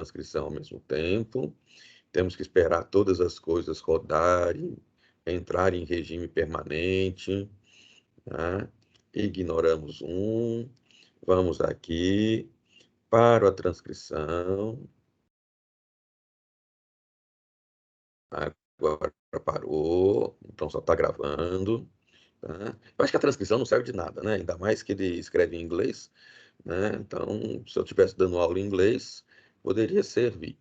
transcrição ao mesmo tempo. Temos que esperar todas as coisas rodarem, entrar em regime permanente. Tá? Ignoramos um. Vamos aqui para a transcrição. Agora parou, então só está gravando. Tá? Eu acho que a transcrição não serve de nada, né? Ainda mais que ele escreve em inglês, né? Então, se eu estivesse dando aula em inglês, poderia servir.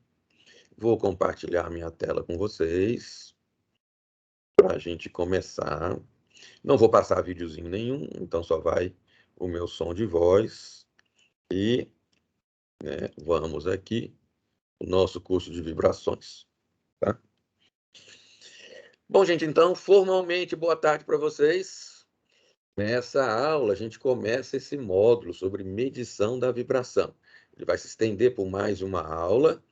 Vou compartilhar minha tela com vocês para a gente começar. Não vou passar videozinho nenhum, então só vai o meu som de voz. E vamos aqui, o nosso curso de vibrações. Tá? Bom, gente, então, formalmente, boa tarde para vocês. Nessa aula, a gente começa esse módulo sobre medição da vibração. Ele vai se estender por mais uma aula.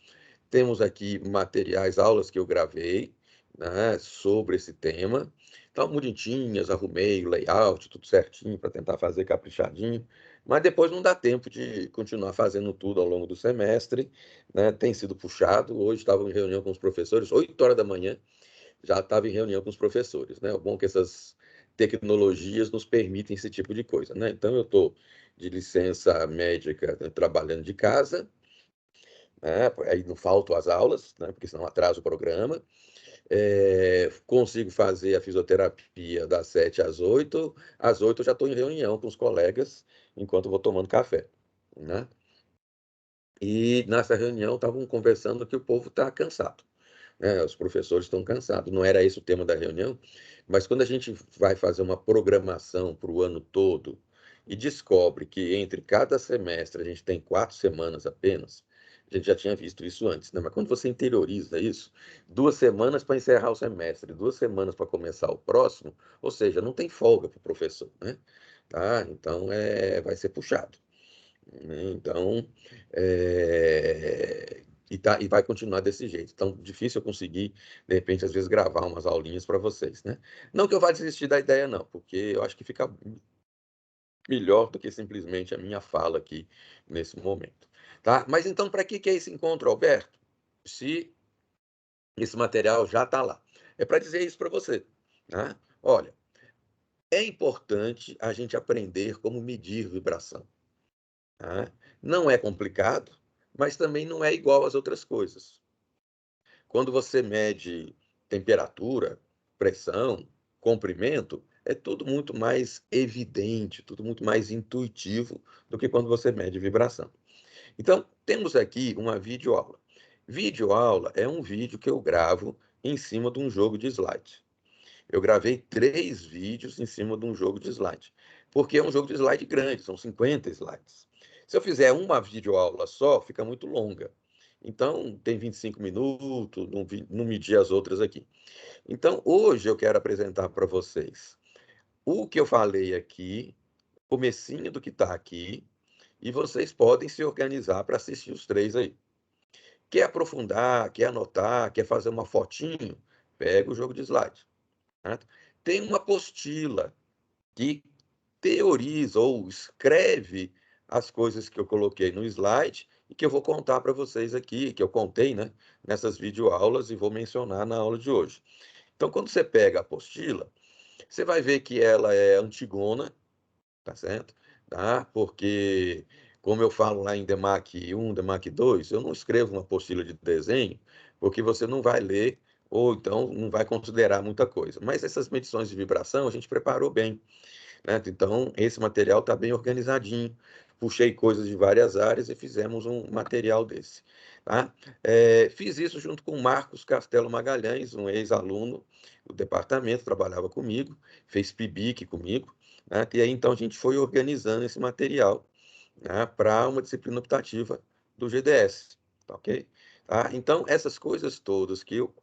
Temos aqui materiais, aulas que eu gravei, né, sobre esse tema. Estão bonitinhas, arrumei o layout, tudo certinho, para tentar fazer caprichadinho. Mas depois não dá tempo de continuar fazendo tudo ao longo do semestre, né? Tem sido puxado. Hoje estava em reunião com os professores, 8 horas da manhã, já estava em reunião com os professores, né? O bom é que essas tecnologias nos permitem esse tipo de coisa, né? Então, eu estou de licença médica, né, trabalhando de casa, né? Aí não faltam as aulas, né? Porque senão atrasa o programa. Consigo fazer a fisioterapia das 7 às 8. Às 8 eu já estou em reunião com os colegas, enquanto vou tomando café, né? E nessa reunião estavam conversando que o povo está cansado. Os professores estão cansados. Não era esse o tema da reunião, mas quando a gente vai fazer uma programação para o ano todo e descobre que entre cada semestre a gente tem 4 semanas apenas, a gente já tinha visto isso antes, né? Mas quando você interioriza isso, 2 semanas para encerrar o semestre, 2 semanas para começar o próximo, ou seja, não tem folga para o professor, né? Tá? Então, vai ser puxado, né? Então, e vai continuar desse jeito. Então, difícil eu conseguir, de repente, às vezes, gravar umas aulinhas para vocês, né? Não que eu vá desistir da ideia, não, porque eu acho que fica melhor do que simplesmente a minha fala aqui nesse momento. Tá? Mas então, para que é esse encontro, Alberto? Se esse material já está lá. É para dizer isso para você. Né? Olha, é importante a gente aprender como medir vibração. Tá? Não é complicado, mas também não é igual às outras coisas. Quando você mede temperatura, pressão, comprimento, é tudo muito mais evidente, tudo muito mais intuitivo do que quando você mede vibração. Então, temos aqui uma videoaula. Videoaula é um vídeo que eu gravo em cima de um jogo de slide. Eu gravei 3 vídeos em cima de um jogo de slide, porque é um jogo de slide grande, são 50 slides. Se eu fizer uma videoaula só, fica muito longa. Então, tem 25 minutos, não medi as outras aqui. Então, hoje eu quero apresentar para vocês o que eu falei aqui, comecinho do que está aqui, e vocês podem se organizar para assistir os 3 aí. Quer aprofundar, quer anotar, quer fazer uma fotinho? Pega o jogo de slide. Certo? Tem uma apostila que teoriza ou escreve as coisas que eu coloquei no slide e que eu vou contar para vocês aqui, que eu contei, né, nessas videoaulas e vou mencionar na aula de hoje. Então, quando você pega a apostila, você vai ver que ela é antigona, tá certo? Tá? Porque, como eu falo lá em DEMAC 1, DEMAC 2, eu não escrevo uma apostila de desenho, porque você não vai ler ou então não vai considerar muita coisa. Mas essas medições de vibração a gente preparou bem, né? Então, esse material está bem organizadinho. Puxei coisas de várias áreas e fizemos um material desse. Tá? Fiz isso junto com o Marcos Castelo Magalhães, um ex-aluno do departamento, trabalhava comigo, fez PIBIC comigo. Né? E aí, então, a gente foi organizando esse material, né, para uma disciplina optativa do GDS. Tá, ok? Tá? Então, essas coisas todas que eu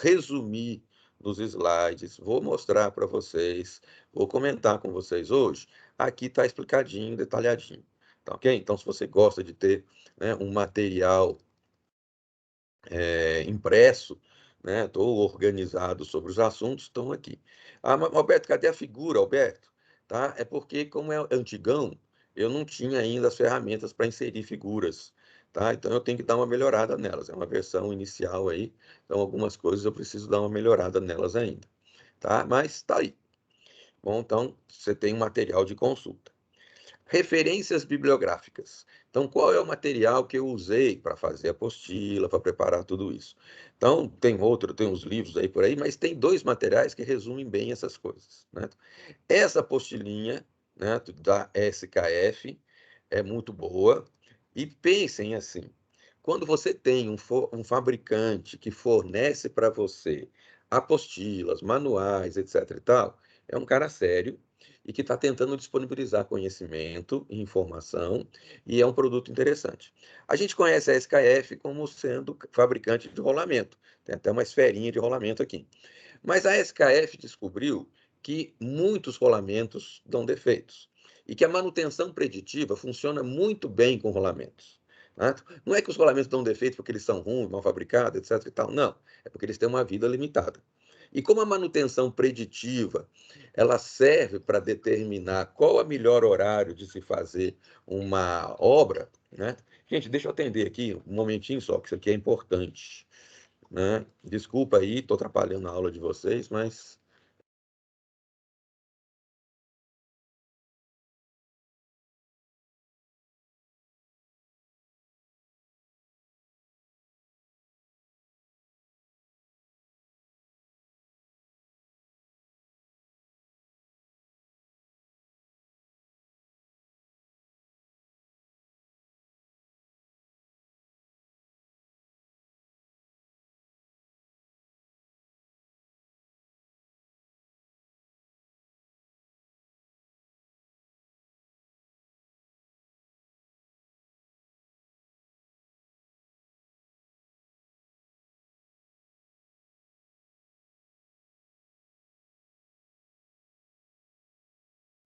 resumi nos slides, vou mostrar para vocês, vou comentar com vocês hoje, aqui está explicadinho, detalhadinho. Tá, ok? Então, se você gosta de ter, né, um material impresso, né, estou organizado sobre os assuntos, estão aqui. Ah, mas, Alberto, cadê a figura, Alberto? Tá? É porque, como é antigão, eu não tinha ainda as ferramentas para inserir figuras, tá? Então eu tenho que dar uma melhorada nelas. É uma versão inicial aí, então algumas coisas eu preciso dar uma melhorada nelas ainda, tá? Mas está aí. Bom, então você tem um material de consulta. Referências bibliográficas. Então, qual é o material que eu usei para fazer a apostila, para preparar tudo isso? Então, tem uns livros aí por aí, mas tem dois materiais que resumem bem essas coisas, né? Essa apostilinha, né, da SKF é muito boa. E pensem assim, quando você tem um fabricante que fornece para você apostilas, manuais, etc. e tal, é um cara sério e que está tentando disponibilizar conhecimento e informação, e é um produto interessante. A gente conhece a SKF como sendo fabricante de rolamento, tem até uma esferinha de rolamento aqui. Mas a SKF descobriu que muitos rolamentos dão defeitos e que a manutenção preditiva funciona muito bem com rolamentos. Né? Não é que os rolamentos dão defeito porque eles são ruins, mal fabricados, etc. e tal. Não, é porque eles têm uma vida limitada. E como a manutenção preditiva ela serve para determinar qual é o melhor horário de se fazer uma obra, né? Gente, deixa eu atender aqui um momentinho só, que isso aqui é importante, né? Desculpa aí, estou atrapalhando a aula de vocês, mas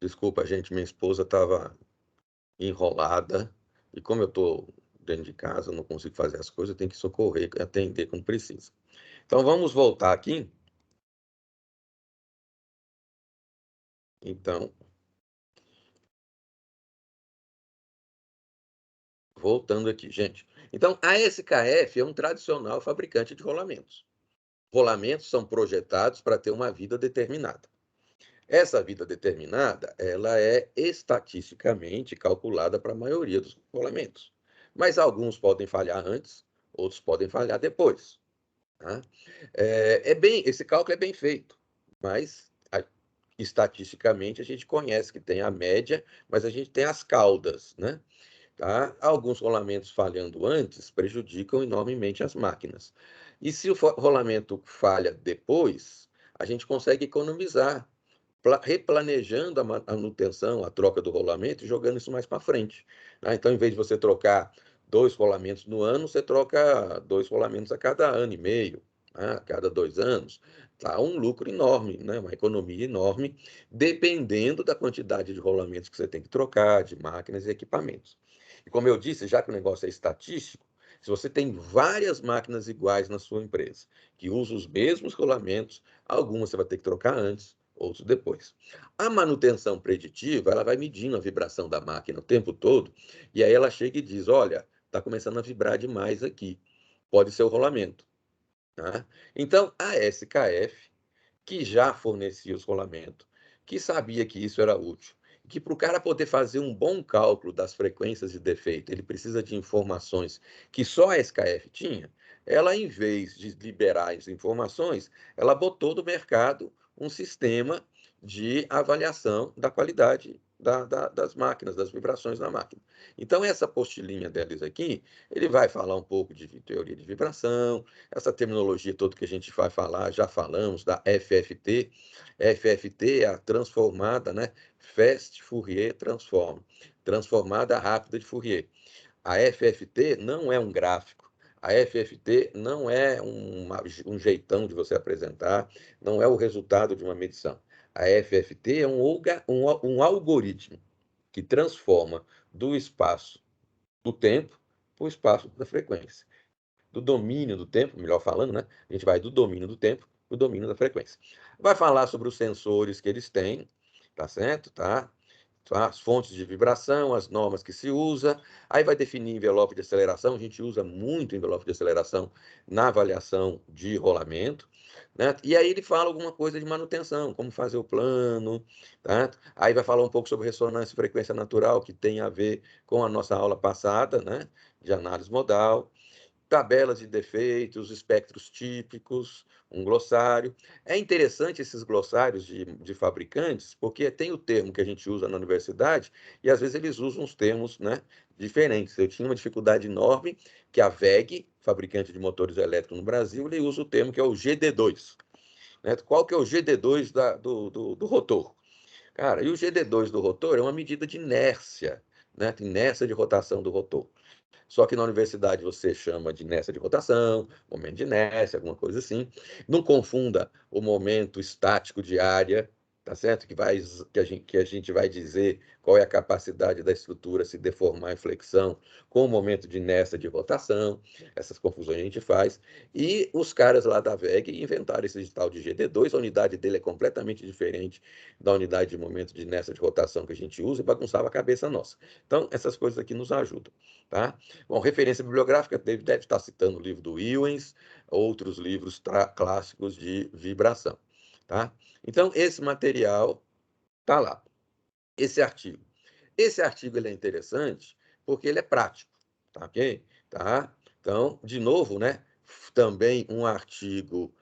desculpa, gente, minha esposa estava enrolada e como eu estou dentro de casa, não consigo fazer as coisas, eu tenho que socorrer, atender quando precisa. Então vamos voltar aqui. Então, voltando aqui, gente. Então, a SKF é um tradicional fabricante de rolamentos. Rolamentos são projetados para ter uma vida determinada. Essa vida determinada, ela é estatisticamente calculada para a maioria dos rolamentos. Mas alguns podem falhar antes, outros podem falhar depois. Tá? Esse cálculo é bem feito, mas estatisticamente a gente conhece que tem a média, mas a gente tem as caudas, né? Tá? Alguns rolamentos falhando antes prejudicam enormemente as máquinas. E se o rolamento falha depois, a gente consegue economizar, replanejando a manutenção, a troca do rolamento e jogando isso mais para frente. Tá? Então, em vez de você trocar 2 rolamentos no ano, você troca 2 rolamentos a cada ano e meio, tá? A cada 2 anos. Tá um lucro enorme, né? Uma economia enorme, dependendo da quantidade de rolamentos que você tem que trocar, de máquinas e equipamentos. E como eu disse, já que o negócio é estatístico, se você tem várias máquinas iguais na sua empresa, que usam os mesmos rolamentos, algumas você vai ter que trocar antes, outros depois. A manutenção preditiva, ela vai medindo a vibração da máquina o tempo todo, e aí ela chega e diz, olha, está começando a vibrar demais aqui, pode ser o rolamento. Tá? Então, a SKF, que já fornecia os rolamentos, que sabia que isso era útil, que para o cara poder fazer um bom cálculo das frequências de defeito, ele precisa de informações que só a SKF tinha, ela, em vez de liberar as informações, ela botou no mercado um sistema de avaliação da qualidade das máquinas, das vibrações da máquina. Então, essa apostilinha deles aqui, ele vai falar um pouco de teoria de vibração, essa terminologia toda que a gente vai falar, já falamos da FFT. FFT é a transformada, né? Fast Fourier Transform, transformada rápida de Fourier. A FFT não é um gráfico. A FFT não é um jeitão de você apresentar, não é o resultado de uma medição. A FFT é um algoritmo que transforma do espaço do tempo para o espaço da frequência, do domínio do tempo, melhor falando, né? A gente vai do domínio do tempo para o domínio da frequência. Vai falar sobre os sensores que eles têm, tá certo? Tá? as fontes de vibração, as normas que se usa, aí vai definir envelope de aceleração, a gente usa muito envelope de aceleração na avaliação de rolamento, né? E aí ele fala alguma coisa de manutenção, como fazer o plano, tá? Aí vai falar um pouco sobre ressonância e frequência natural, que tem a ver com a nossa aula passada, né? De análise modal, tabelas de defeitos, espectros típicos, um glossário. É interessante esses glossários de fabricantes, porque tem o termo que a gente usa na universidade e às vezes eles usam uns termos, né, diferentes. Eu tinha uma dificuldade enorme que a WEG, fabricante de motores elétricos no Brasil, ele usa o termo que é o GD2. Né? Qual que é o GD2 do rotor? Cara, e o GD2 do rotor é uma medida de inércia, né? Inércia de rotação do rotor. Só que na universidade você chama de inércia de rotação, momento de inércia, alguma coisa assim. Não confunda o momento estático de área, tá certo? Que a gente vai dizer qual é a capacidade da estrutura se deformar em flexão com o momento de inércia de rotação. Essas confusões a gente faz. E os caras lá da WEG inventaram esse tal de GD2, a unidade dele é completamente diferente da unidade de momento de inércia de rotação que a gente usa e bagunçava a cabeça nossa. Então, essas coisas aqui nos ajudam, tá? Bom, referência bibliográfica, deve estar citando o livro do Ewens, outros livros clássicos de vibração, tá? Então, esse material está lá, esse artigo. Esse artigo ele é interessante porque ele é prático, tá ok? Tá? Então, de novo, né? Também um artigo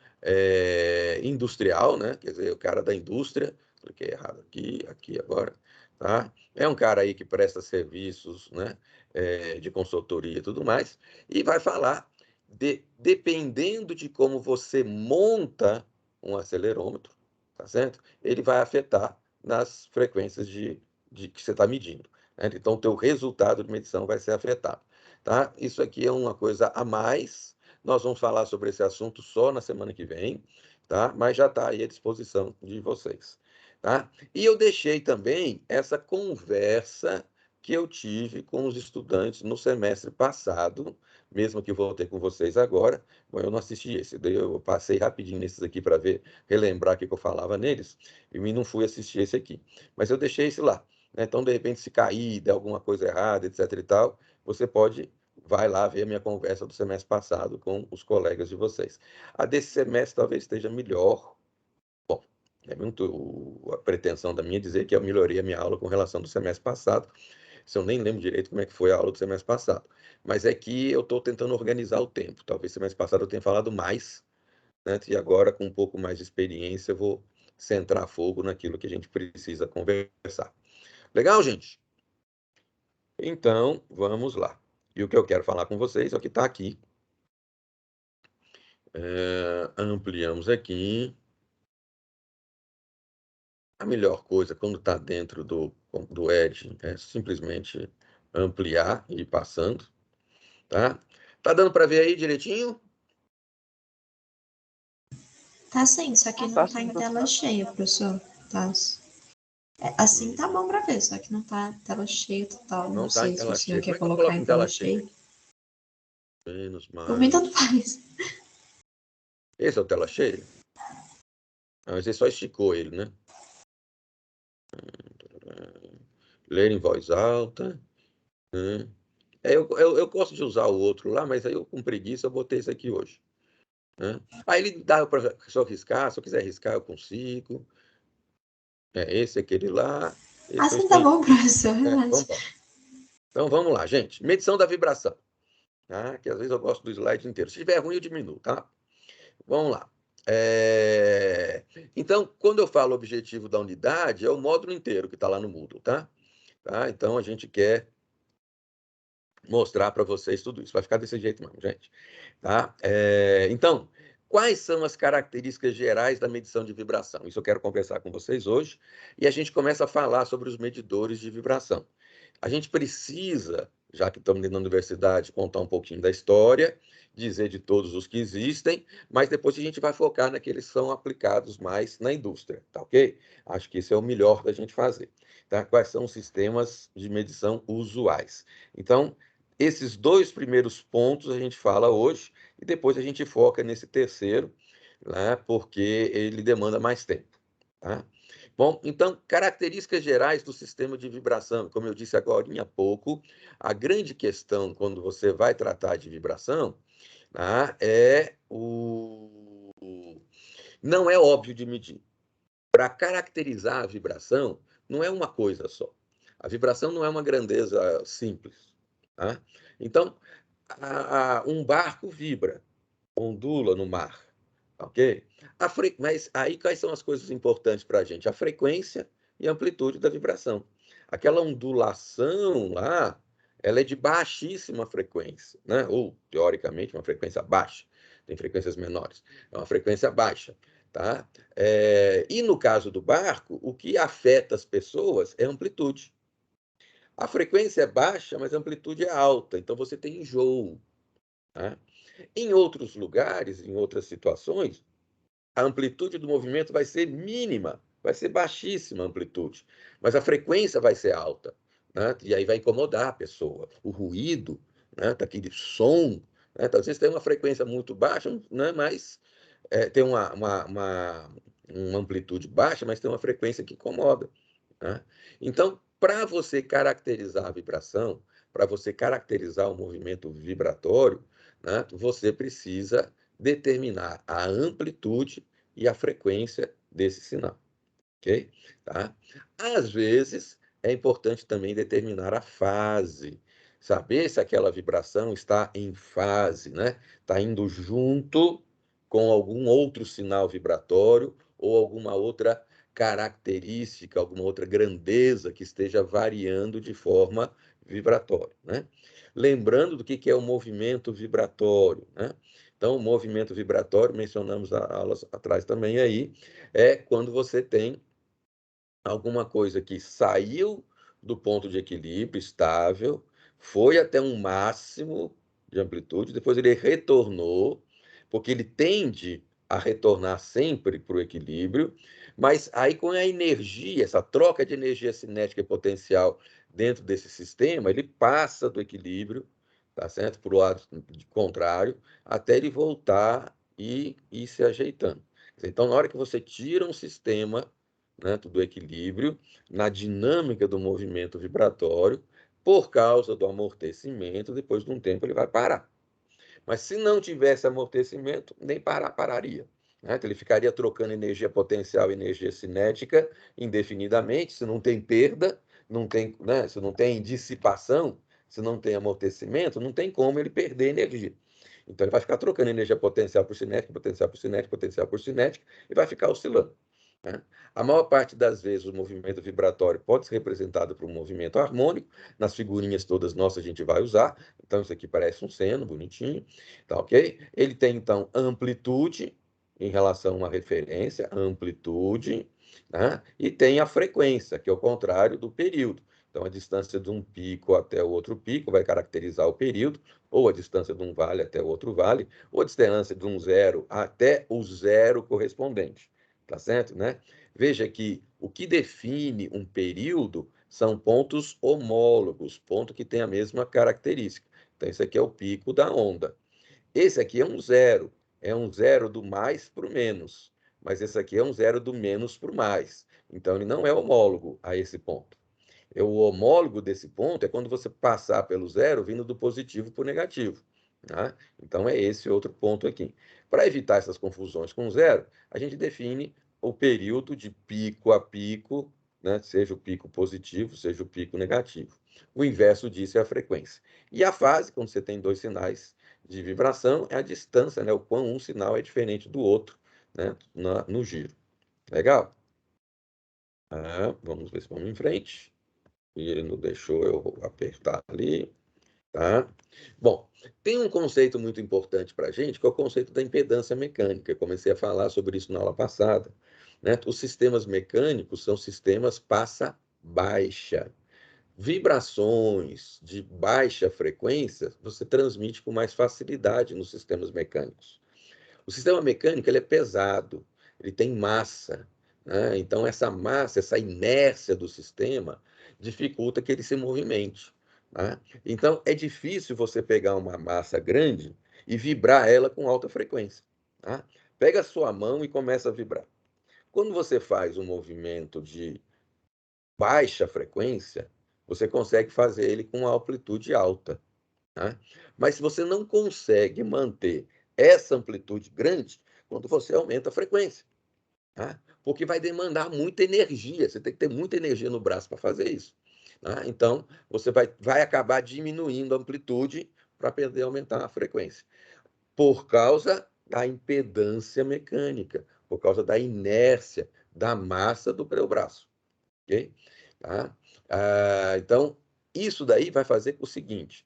industrial, né? Quer dizer, o cara da indústria, cliquei errado aqui agora, tá? É um cara aí que presta serviços, né? De consultoria e tudo mais, e vai falar dependendo de como você monta um acelerômetro, tá certo? Ele vai afetar nas frequências de que você está medindo, né? Então, o teu resultado de medição vai ser afetado, tá? Isso aqui é uma coisa a mais. Nós vamos falar sobre esse assunto só na semana que vem, tá? Mas já está aí à disposição de vocês, tá? E eu deixei também essa conversa que eu tive com os estudantes no semestre passado, mesmo que voltei com vocês agora. Bom, eu não assisti esse, daí eu passei rapidinho nesses aqui para ver, relembrar o que eu falava neles, e não fui assistir esse aqui. Mas eu deixei esse lá, né? Então, de repente, se cair, der alguma coisa errada, etc e tal, você vai lá ver a minha conversa do semestre passado com os colegas de vocês. A desse semestre talvez esteja melhor. Bom, é muito a pretensão da minha dizer que eu melhorei a minha aula com relação do semestre passado. Se eu nem lembro direito como é que foi a aula do semestre passado. Mas é que eu estou tentando organizar o tempo. Talvez semestre passado eu tenha falado mais, né? E agora, com um pouco mais de experiência, eu vou centrar fogo naquilo que a gente precisa conversar. Legal, gente? Então, vamos lá. E o que eu quero falar com vocês é o que está aqui. Ampliamos aqui. A melhor coisa, quando está dentro do Edge, é simplesmente ampliar e ir passando, tá? Tá dando para ver aí direitinho? Tá sim, só que não tá em tela cheia, professor. Tá. Assim tá bom para ver, só que não tá tela cheia total. Não Não está em sei se tela o senhor cheia. Como quer é que eu colocar coloco em em tela tela cheia? cheia. Menos, Por mim, tanto mais. faz. Esse é o tela cheia? Ah, mas você só esticou ele, né? Ler em voz alta. Né? Eu gosto de usar o outro lá, mas aí eu, com preguiça, eu botei esse aqui hoje. Né? Aí ele dá para só riscar, se eu quiser riscar, eu consigo. Esse, aquele lá. Esse eu Assim tá escrevi. bom, professor, Vamos relaxa. lá. Então vamos lá, gente. Medição da vibração. Tá? Que às vezes eu gosto do slide inteiro. Se tiver ruim, eu diminuo, tá? Vamos lá. Então, quando eu falo objetivo da unidade, é o módulo inteiro que está lá no Moodle, tá? Então, a gente quer mostrar para vocês tudo isso. Vai ficar desse jeito mesmo, gente. Tá? Então, quais são as características gerais da medição de vibração? Isso eu quero conversar com vocês hoje. E a gente começa a falar sobre os medidores de vibração. A gente precisa, já que estamos na universidade, contar um pouquinho da história, dizer de todos os que existem, mas depois a gente vai focar naqueles que são aplicados mais na indústria, tá ok? Acho que isso é o melhor da gente fazer. Tá? Quais são os sistemas de medição usuais? Então, esses dois primeiros pontos a gente fala hoje, e depois a gente foca nesse terceiro, né, porque ele demanda mais tempo. Tá? Bom, então, características gerais do sistema de vibração. Como eu disse agora há pouco, a grande questão quando você vai tratar de vibração, tá, não é óbvio de medir. Para caracterizar a vibração, não é uma coisa só. A vibração não é uma grandeza simples. Tá? Então, um barco vibra, ondula no mar, ok? Mas aí quais são as coisas importantes para a gente? A frequência e a amplitude da vibração. Aquela ondulação lá, ela é de baixíssima frequência, né? Ou, teoricamente, uma frequência baixa. Tem frequências menores. É uma frequência baixa. Tá? E no caso do barco, o que afeta as pessoas é a amplitude. A frequência é baixa, mas a amplitude é alta, então você tem enjoo. Tá? Em outros lugares, em outras situações, a amplitude do movimento vai ser mínima, vai ser baixíssima a amplitude, mas a frequência vai ser alta, né? E aí vai incomodar a pessoa. O ruído, né? Daquele som, né? Então, às vezes tem uma frequência muito baixa, né? Mas tem uma amplitude baixa, mas tem uma frequência que incomoda. Né? Então, para você caracterizar a vibração, para você caracterizar o movimento vibratório, né, você precisa determinar a amplitude e a frequência desse sinal. Ok? Tá? Às vezes, é importante também determinar a fase, saber se aquela vibração está em fase, né? Está indo junto com algum outro sinal vibratório ou alguma outra característica, alguma outra grandeza que esteja variando de forma vibratória, né? Lembrando do que é o movimento vibratório, né? Então, o movimento vibratório, mencionamos aulas atrás também aí, é quando você tem alguma coisa que saiu do ponto de equilíbrio estável, foi até um máximo de amplitude, depois ele retornou, porque ele tende a retornar sempre para o equilíbrio, mas aí com a energia, essa troca de energia cinética e potencial dentro desse sistema, ele passa do equilíbrio, tá certo? Para o lado contrário, até ele voltar e ir se ajeitando. Então, na hora que você tira um sistema, né, do equilíbrio, na dinâmica do movimento vibratório, por causa do amortecimento, depois de um tempo ele vai parar. Mas se não tivesse amortecimento, nem pararia. Né? Então, ele ficaria trocando energia potencial e energia cinética indefinidamente, se não tem perda, não tem, né, se não tem dissipação, se não tem amortecimento, não tem como ele perder energia. Então ele vai ficar trocando energia potencial por cinética, potencial por cinética, potencial por cinética, e vai ficar oscilando. Né? A maior parte das vezes o movimento vibratório pode ser representado por um movimento harmônico. Nas figurinhas todas nossas a gente vai usar. Então isso aqui parece um seno, bonitinho, tá ok? Ele tem então amplitude em relação a uma referência, amplitude, né? E tem a frequência, que é o contrário do período. Então a distância de um pico até o outro pico vai caracterizar o período, ou a distância de um vale até o outro vale, ou a distância de um zero até o zero correspondente. Tá certo, né? Veja que o que define um período são pontos homólogos, ponto que tem a mesma característica. Então, esse aqui é o pico da onda. Esse aqui é um zero do mais para o menos, mas esse aqui é um zero do menos para o mais. Então, ele não é homólogo a esse ponto. O homólogo desse ponto é quando você passar pelo zero vindo do positivo para o negativo. Tá? Então, é esse outro ponto aqui. Para evitar essas confusões com zero, a gente define o período de pico a pico, né? Seja o pico positivo, seja o pico negativo. O inverso disso é a frequência. E a fase, quando você tem dois sinais de vibração, é a distância, né? O quão um sinal é diferente do outro, né? No giro. Legal? Vamos ver se vamos em frente. E ele não deixou eu apertar ali, tá? Bom, tem um conceito muito importante para a gente, que é o conceito da impedância mecânica. Eu comecei a falar sobre isso na aula passada. Né? Os sistemas mecânicos são sistemas passa-baixa. Vibrações de baixa frequência você transmite com mais facilidade nos sistemas mecânicos. O sistema mecânico ele é pesado, ele tem massa, né? Então essa massa, essa inércia do sistema dificulta que ele se movimente. Né? Então é difícil você pegar uma massa grande e vibrar ela com alta frequência. Tá? Pega a sua mão e começa a vibrar. Quando você faz um movimento de baixa frequência, você consegue fazer ele com uma amplitude alta, tá? Mas se você não consegue manter essa amplitude grande, quando você aumenta a frequência, tá? Porque vai demandar muita energia, você tem que ter muita energia no braço para fazer isso, tá? Então, você vai acabar diminuindo a amplitude para poder aumentar a frequência, por causa da impedância mecânica, por causa da inércia da massa do pré-braço, ok? Tá? Então, isso daí vai fazer o seguinte,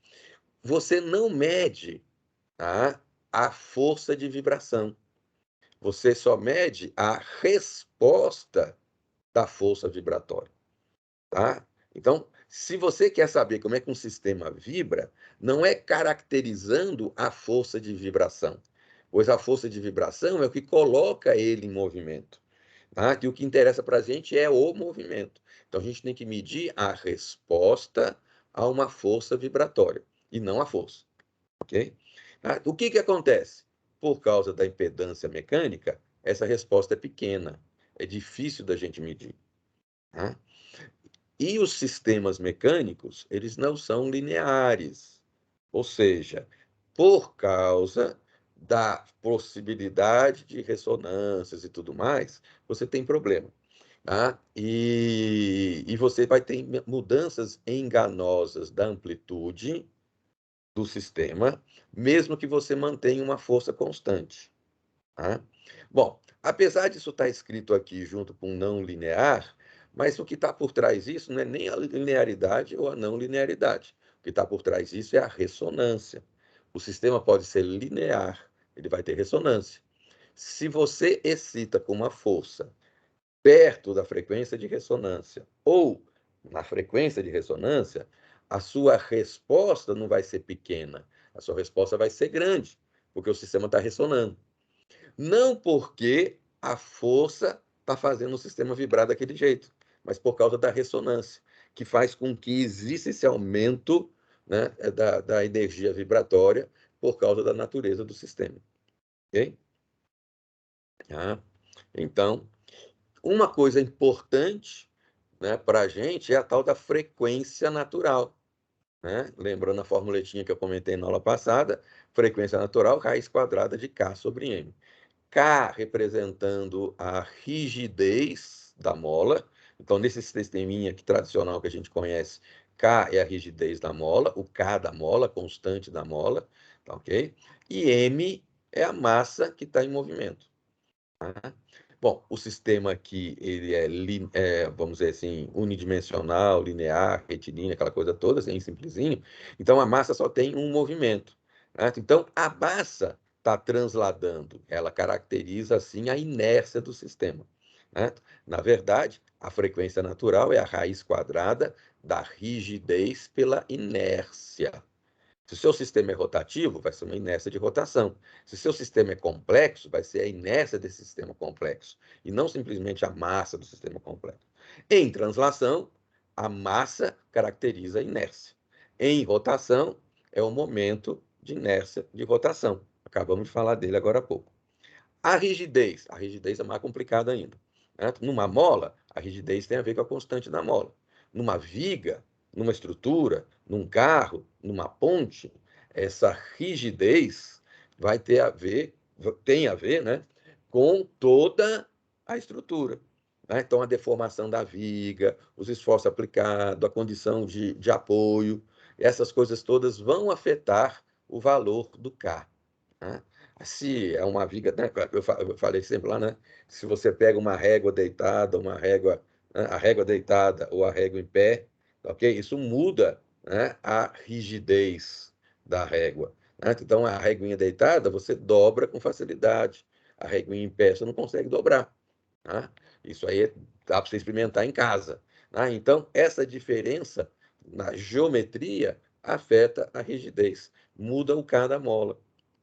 você não mede, tá, a força de vibração, você só mede a resposta da força vibratória, tá? Então, se você quer saber como é que um sistema vibra, não é caracterizando a força de vibração, pois a força de vibração é o que coloca ele em movimento, tá? E o que interessa para a gente é o movimento. Então, a gente tem que medir a resposta a uma força vibratória, e não a força, ok? Tá? O que acontece? Por causa da impedância mecânica, essa resposta é pequena, é difícil da gente medir, tá? E os sistemas mecânicos, eles não são lineares, ou seja, por causa da possibilidade de ressonâncias e tudo mais, você tem problema, tá? E você vai ter mudanças enganosas da amplitude do sistema, mesmo que você mantenha uma força constante, tá? Bom, apesar disso estar escrito aqui junto com não linear, mas o que está por trás disso não é nem a linearidade ou a não linearidade. O que está por trás disso é a ressonância. O sistema pode ser linear, ele vai ter ressonância. Se você excita com uma força perto da frequência de ressonância ou na frequência de ressonância, a sua resposta não vai ser pequena, a sua resposta vai ser grande, porque o sistema está ressonando. Não porque a força está fazendo o sistema vibrar daquele jeito, mas por causa da ressonância, que faz com que exista esse aumento, né, da energia vibratória por causa da natureza do sistema. Ok? Ah, então, uma coisa importante, né, para a gente é a tal da frequência natural, né? Lembrando a formuletinha que eu comentei na aula passada, frequência natural, raiz quadrada de K sobre M. K representando a rigidez da mola. Então, nesse sisteminha aqui, tradicional que a gente conhece, K é a rigidez da mola, o K da mola, constante da mola, tá ok? E M é a massa que está em movimento. Tá? Bom, o sistema aqui, ele vamos dizer assim, unidimensional, linear, retilíneo, aquela coisa toda, assim, simplesinho. Então, a massa só tem um movimento. Certo? Então, a massa está transladando, ela caracteriza, assim, a inércia do sistema. Certo? Na verdade, a frequência natural é a raiz quadrada da rigidez pela inércia. Se o seu sistema é rotativo, vai ser uma inércia de rotação. Se o seu sistema é complexo, vai ser a inércia desse sistema complexo, e não simplesmente a massa do sistema complexo. Em translação, a massa caracteriza a inércia. Em rotação, é o momento de inércia de rotação. Acabamos de falar dele agora há pouco. A rigidez é mais complicada ainda. Certo? Numa mola, a rigidez tem a ver com a constante da mola. Numa viga, numa estrutura, num carro, numa ponte, essa rigidez vai ter a ver, tem a ver, né, com toda a estrutura. Né? Então, a deformação da viga, os esforços aplicados, a condição de apoio, essas coisas todas vão afetar o valor do K. Né? Se é uma viga, né? Eu falei sempre lá, né? Se você pega uma régua deitada, né? A régua deitada ou a régua em pé, ok? Isso muda, né, a rigidez da régua. Né? Então, a réguinha deitada, você dobra com facilidade. A réguinha em pé, você não consegue dobrar. Tá? Isso aí dá para você experimentar em casa. Tá? Então, essa diferença na geometria afeta a rigidez, muda o K da mola.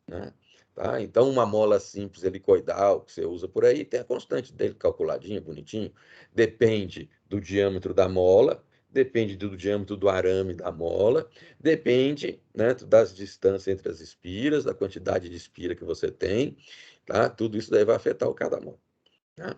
Né? Tá? Então, uma mola simples helicoidal que você usa por aí, tem a constante dele calculadinha, bonitinho, depende do diâmetro da mola, depende do diâmetro do arame da mola, depende, né, das distâncias entre as espiras, da quantidade de espira que você tem, tá? Tudo isso daí vai afetar o cada mola. Tá?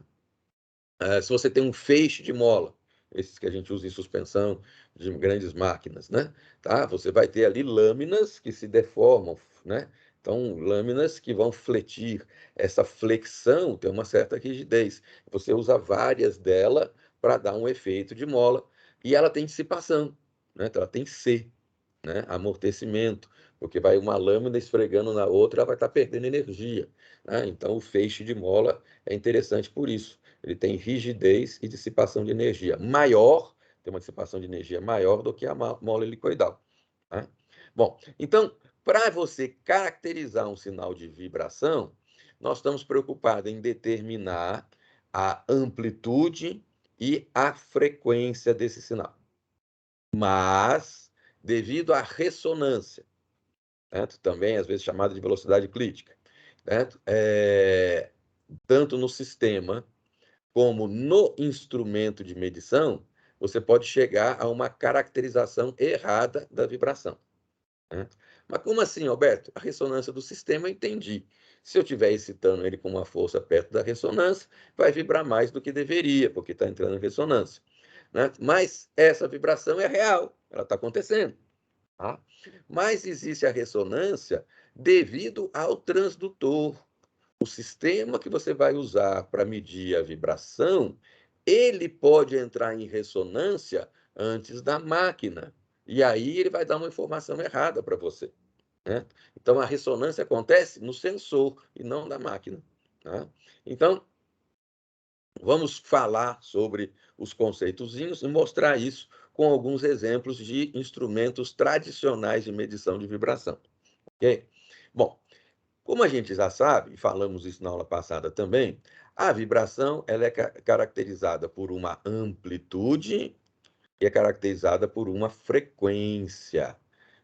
Se você tem um feixe de mola, esses que a gente usa em suspensão de grandes máquinas, né? Tá? Você vai ter ali lâminas que se deformam, né? Então, lâminas que vão fletir. Essa flexão tem uma certa rigidez. Você usa várias delas para dar um efeito de mola. E ela tem dissipação, né? Então, ela tem C, né? Amortecimento, porque vai uma lâmina esfregando na outra, ela vai estar perdendo energia, né? Então, o feixe de mola é interessante por isso. Ele tem rigidez e dissipação de energia maior, tem uma dissipação de energia maior do que a mola helicoidal, né? Bom, então, para você caracterizar um sinal de vibração, nós estamos preocupados em determinar a amplitude e a frequência desse sinal. Mas, devido à ressonância, certo? Também às vezes chamada de velocidade crítica, certo? Tanto no sistema como no instrumento de medição, você pode chegar a uma caracterização errada da vibração, né? Mas como assim, Alberto? A ressonância do sistema eu entendi. Se eu estiver excitando ele com uma força perto da ressonância, vai vibrar mais do que deveria, porque está entrando em ressonância, né? Mas essa vibração é real, ela está acontecendo. Tá? Mas existe a ressonância devido ao transdutor. O sistema que você vai usar para medir a vibração, ele pode entrar em ressonância antes da máquina. E aí ele vai dar uma informação errada para você, né? Então a ressonância acontece no sensor e não na máquina, tá? Então, vamos falar sobre os conceitozinhos e mostrar isso com alguns exemplos de instrumentos tradicionais de medição de vibração, ok? Bom, como a gente já sabe, e falamos isso na aula passada também, a vibração ela é caracterizada por uma amplitude e é caracterizada por uma frequência.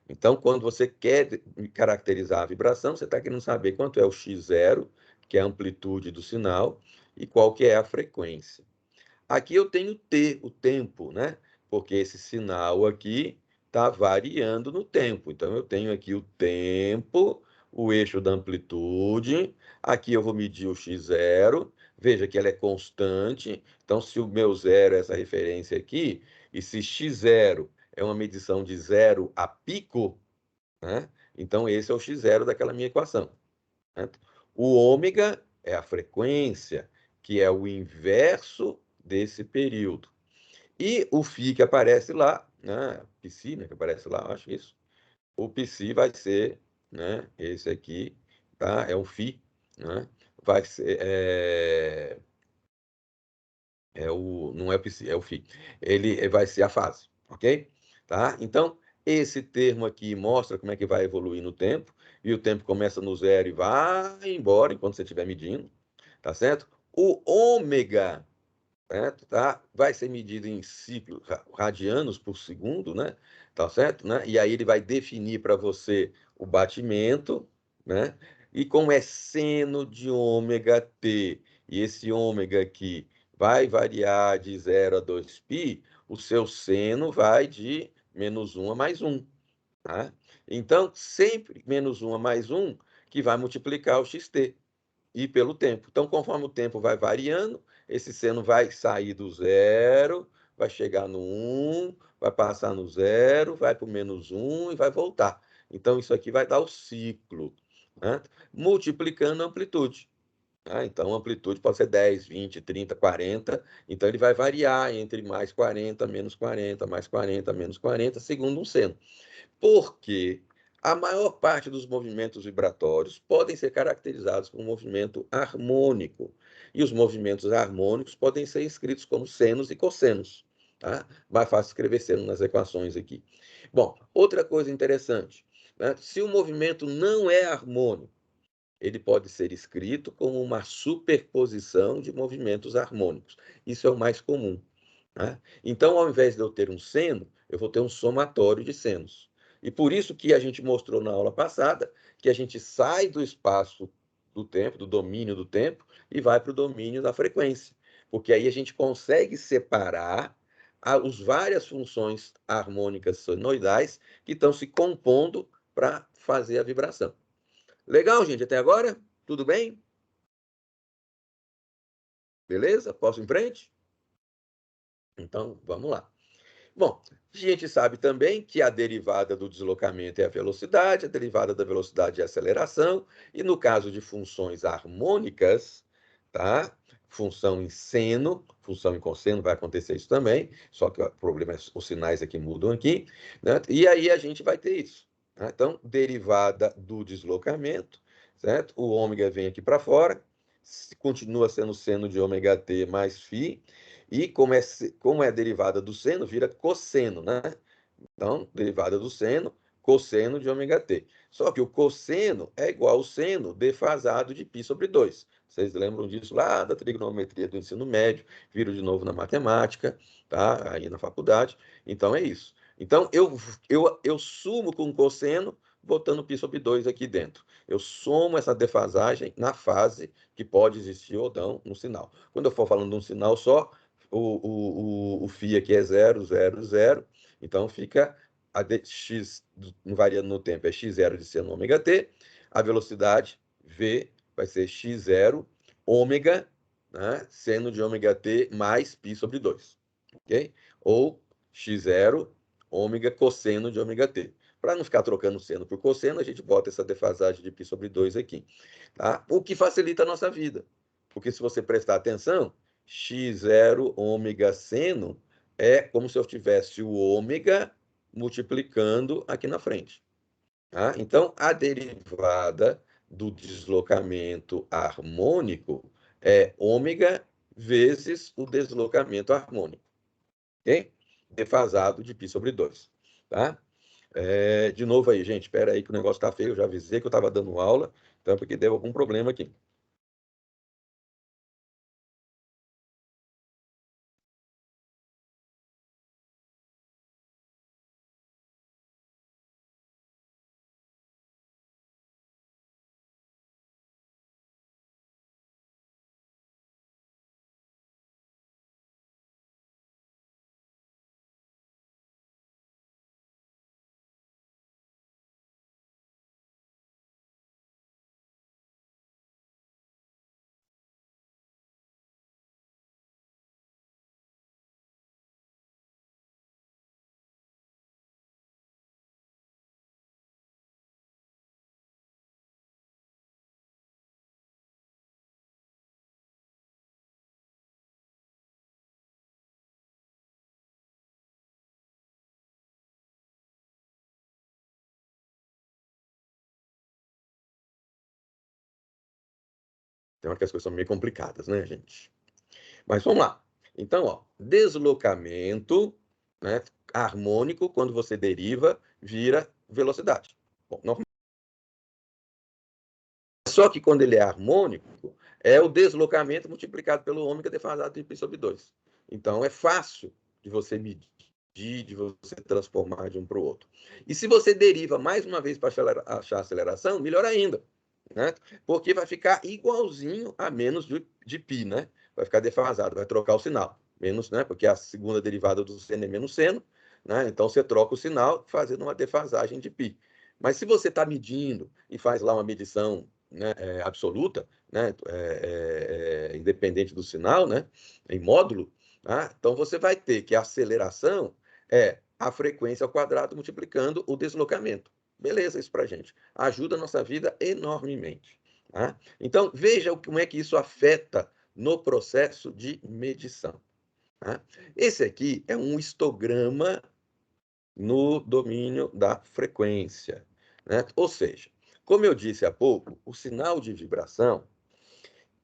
Então, quando você quer caracterizar a vibração, você está querendo saber quanto é o x0, que é a amplitude do sinal, e qual que é a frequência. Aqui eu tenho T, o tempo, né? Porque esse sinal aqui está variando no tempo. Então, eu tenho aqui o tempo, o eixo da amplitude. Aqui eu vou medir o x0. Veja que ela é constante. Então, se o meu zero é essa referência aqui, e se x0 é uma medição de zero a pico, né? Então, esse é o x0 daquela minha equação, certo? O ômega é a frequência, que é o inverso desse período. E o φ que aparece lá, né? Psi, né, que aparece lá, acho isso. O psi vai ser, né? Esse aqui, tá? É o φ, né? Vai ser, não é o psi, é o φ. Ele vai ser a fase, ok? Tá? Então, esse termo aqui mostra como é que vai evoluir no tempo, e o tempo começa no zero e vai embora enquanto você estiver medindo, tá certo? O ômega, certo? Tá? Vai ser medido em ciclos radianos por segundo, né? Tá certo? Né? E aí ele vai definir para você o batimento, né? E como é seno de ômega t, e esse ômega aqui vai variar de 0 a 2π, o seu seno vai de -1 a +1, tá? Então, sempre -1 a +1 que vai multiplicar o xt e pelo tempo. Então, conforme o tempo vai variando, esse seno vai sair do zero, vai chegar no 1, vai passar no zero, vai para o -1 e vai voltar. Então, isso aqui vai dar o ciclo, né? Multiplicando a amplitude, né? Então, a amplitude pode ser 10, 20, 30, 40. Então, ele vai variar entre mais 40, menos 40, mais 40, menos 40, segundo um seno. Porque a maior parte dos movimentos vibratórios podem ser caracterizados por um movimento harmônico. E os movimentos harmônicos podem ser escritos como senos e cossenos. Tá? Mais fácil escrever seno nas equações aqui. Bom, outra coisa interessante, né? Se o movimento não é harmônico, ele pode ser escrito como uma superposição de movimentos harmônicos. Isso é o mais comum, né? Então, ao invés de eu ter um seno, eu vou ter um somatório de senos. E por isso que a gente mostrou na aula passada que a gente sai do espaço do tempo, do domínio do tempo, e vai para o domínio da frequência. Porque aí a gente consegue separar as várias funções harmônicas senoidais que estão se compondo para fazer a vibração. Legal, gente, até agora? Tudo bem? Beleza? Posso ir em frente? Então, vamos lá. Bom, a gente sabe também que a derivada do deslocamento é a velocidade, a derivada da velocidade é a aceleração, e no caso de funções harmônicas, tá? Função em seno, função em cosseno, vai acontecer isso também, só que o problema é os sinais aqui mudam aqui, né? E aí a gente vai ter isso. Tá? Então, derivada do deslocamento, certo? O ômega vem aqui para fora, continua sendo seno de ômega t mais φ, e como é derivada do seno, vira cosseno, né? Então, derivada do seno, cosseno de ômega t. Só que o cosseno é igual ao seno defasado de π sobre 2. Vocês lembram disso lá da trigonometria do ensino médio, viram de novo na matemática, tá? Aí na faculdade. Então, é isso. Então, eu sumo com cosseno, botando π sobre 2 aqui dentro. Eu somo essa defasagem na fase que pode existir ou não no sinal. Quando eu for falando de um sinal só, o φ aqui é 0, 0, 0. Então, fica a x variando no tempo, é x0 de seno ômega t. A velocidade, v, vai ser x0 ômega, né, seno de ômega t mais π sobre 2. Ok? Ou x0 ômega cosseno de ômega t. Para não ficar trocando seno por cosseno, a gente bota essa defasagem de π sobre 2 aqui. Tá? O que facilita a nossa vida. Porque se você prestar atenção, x0 ômega seno é como se eu tivesse o ômega multiplicando aqui na frente. Tá? Então, a derivada do deslocamento harmônico é ômega vezes o deslocamento harmônico. Ok? Defasado de π sobre 2. Tá? De novo aí, gente, espera aí que o negócio está feio. Eu já avisei que eu estava dando aula, então porque deu algum problema aqui. Tem hora que as coisas são meio complicadas, né, gente? Mas vamos lá. Então, ó, deslocamento, né, harmônico, quando você deriva, vira velocidade. Bom, normal. Só que quando ele é harmônico, é o deslocamento multiplicado pelo ômega defasado de π sobre 2. Então, é fácil de você medir, de você transformar de um para o outro. E se você deriva mais uma vez para achar a aceleração, melhor ainda. Né? Porque vai ficar igualzinho a menos de π, né? Vai ficar defasado, vai trocar o sinal. Menos, né? Porque a segunda derivada do seno é menos seno, né? Então você troca o sinal fazendo uma defasagem de π. Mas se você está medindo e faz lá uma medição, né, absoluta, né, independente do sinal, né, em módulo, tá? Então você vai ter que a aceleração é a frequência ao quadrado multiplicando o deslocamento. Beleza, isso para a gente. Ajuda a nossa vida enormemente. Tá? Então, veja como é que isso afeta no processo de medição. Tá? Esse aqui é um histograma no domínio da frequência. Né? Ou seja, como eu disse há pouco, o sinal de vibração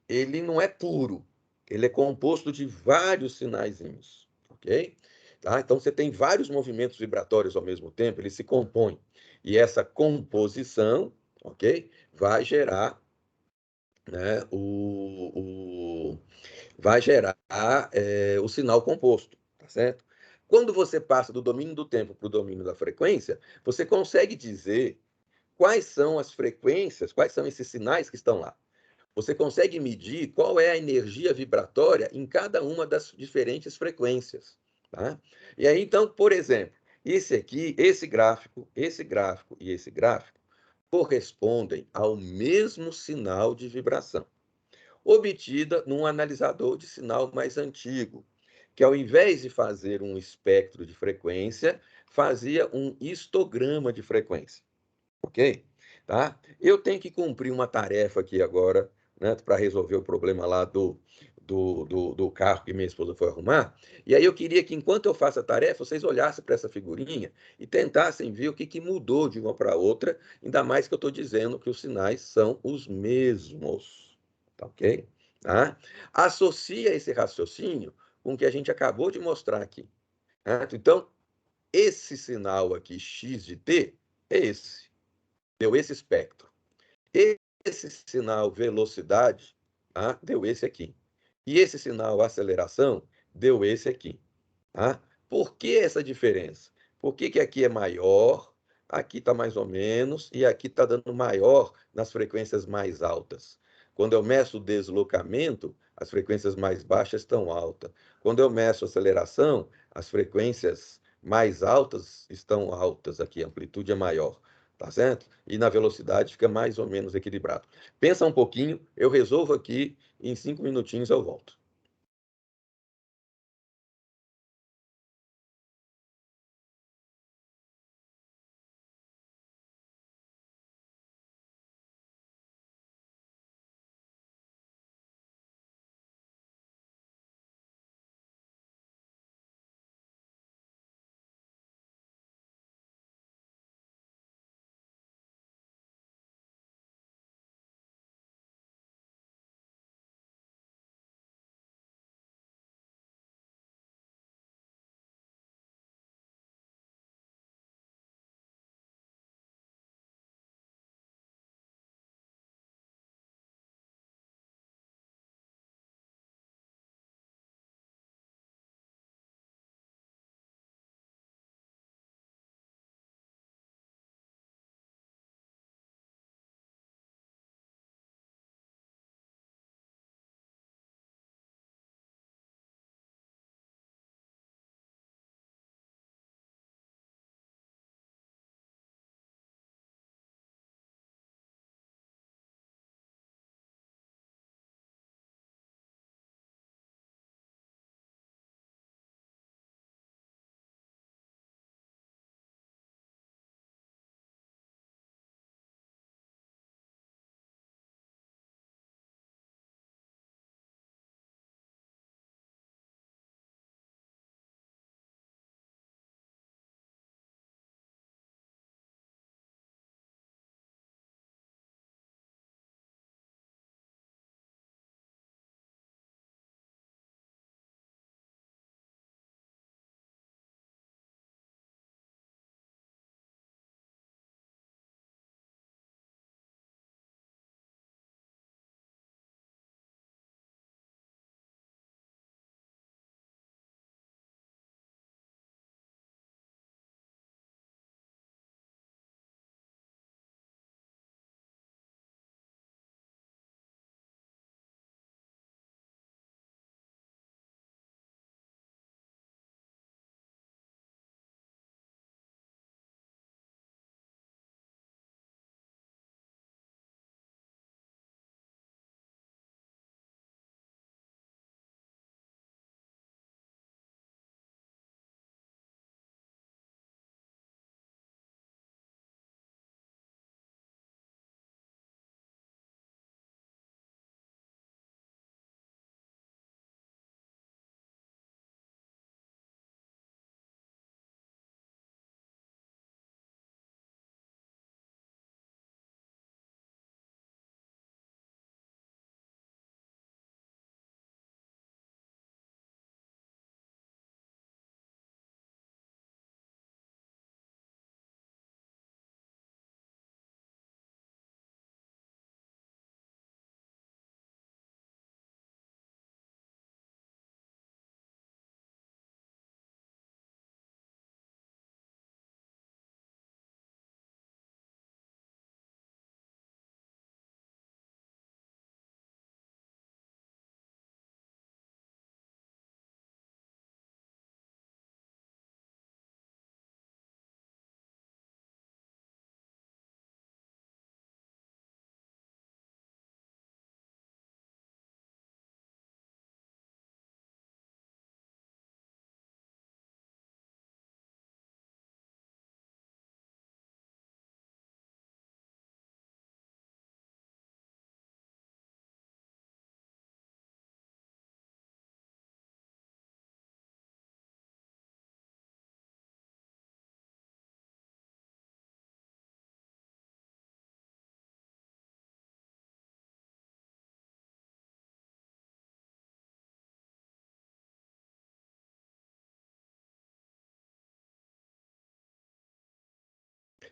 ele não é puro, ele é composto de vários sinaizinhos, ok? Tá? Então, você tem vários movimentos vibratórios ao mesmo tempo, eles se compõem. E essa composição, ok? Vai gerar, né, vai gerar o sinal composto, tá certo? Quando você passa do domínio do tempo para o domínio da frequência, você consegue dizer quais são as frequências, quais são esses sinais que estão lá. Você consegue medir qual é a energia vibratória em cada uma das diferentes frequências. Tá? E aí, então, por exemplo, esse aqui, esse gráfico e esse gráfico correspondem ao mesmo sinal de vibração. obtida num analisador de sinal mais antigo, que ao invés de fazer um espectro de frequência, fazia um histograma de frequência, ok? Tá? Eu tenho que cumprir uma tarefa aqui agora, né, para resolver o problema lá do carro que minha esposa foi arrumar. E aí eu queria que, enquanto eu faço a tarefa, vocês olhassem para essa figurinha e tentassem ver o que mudou de uma para outra, ainda mais que eu estou dizendo que os sinais são os mesmos. Tá ok? Tá? Associa esse raciocínio com o que a gente acabou de mostrar aqui. Certo? Então, esse sinal aqui, x de t, é esse. Deu esse espectro. Esse sinal velocidade, tá? Deu esse aqui. E esse sinal aceleração deu esse aqui. Tá? Por que essa diferença? Por que aqui é maior, aqui está mais ou menos, e aqui está dando maior nas frequências mais altas? Quando eu meço o deslocamento, as frequências mais baixas estão altas. Quando eu meço a aceleração, as frequências mais altas estão altas aqui, a amplitude é maior. Tá certo? E na velocidade fica mais ou menos equilibrado. Pensa um pouquinho, eu resolvo aqui, em 5 minutinhos eu volto.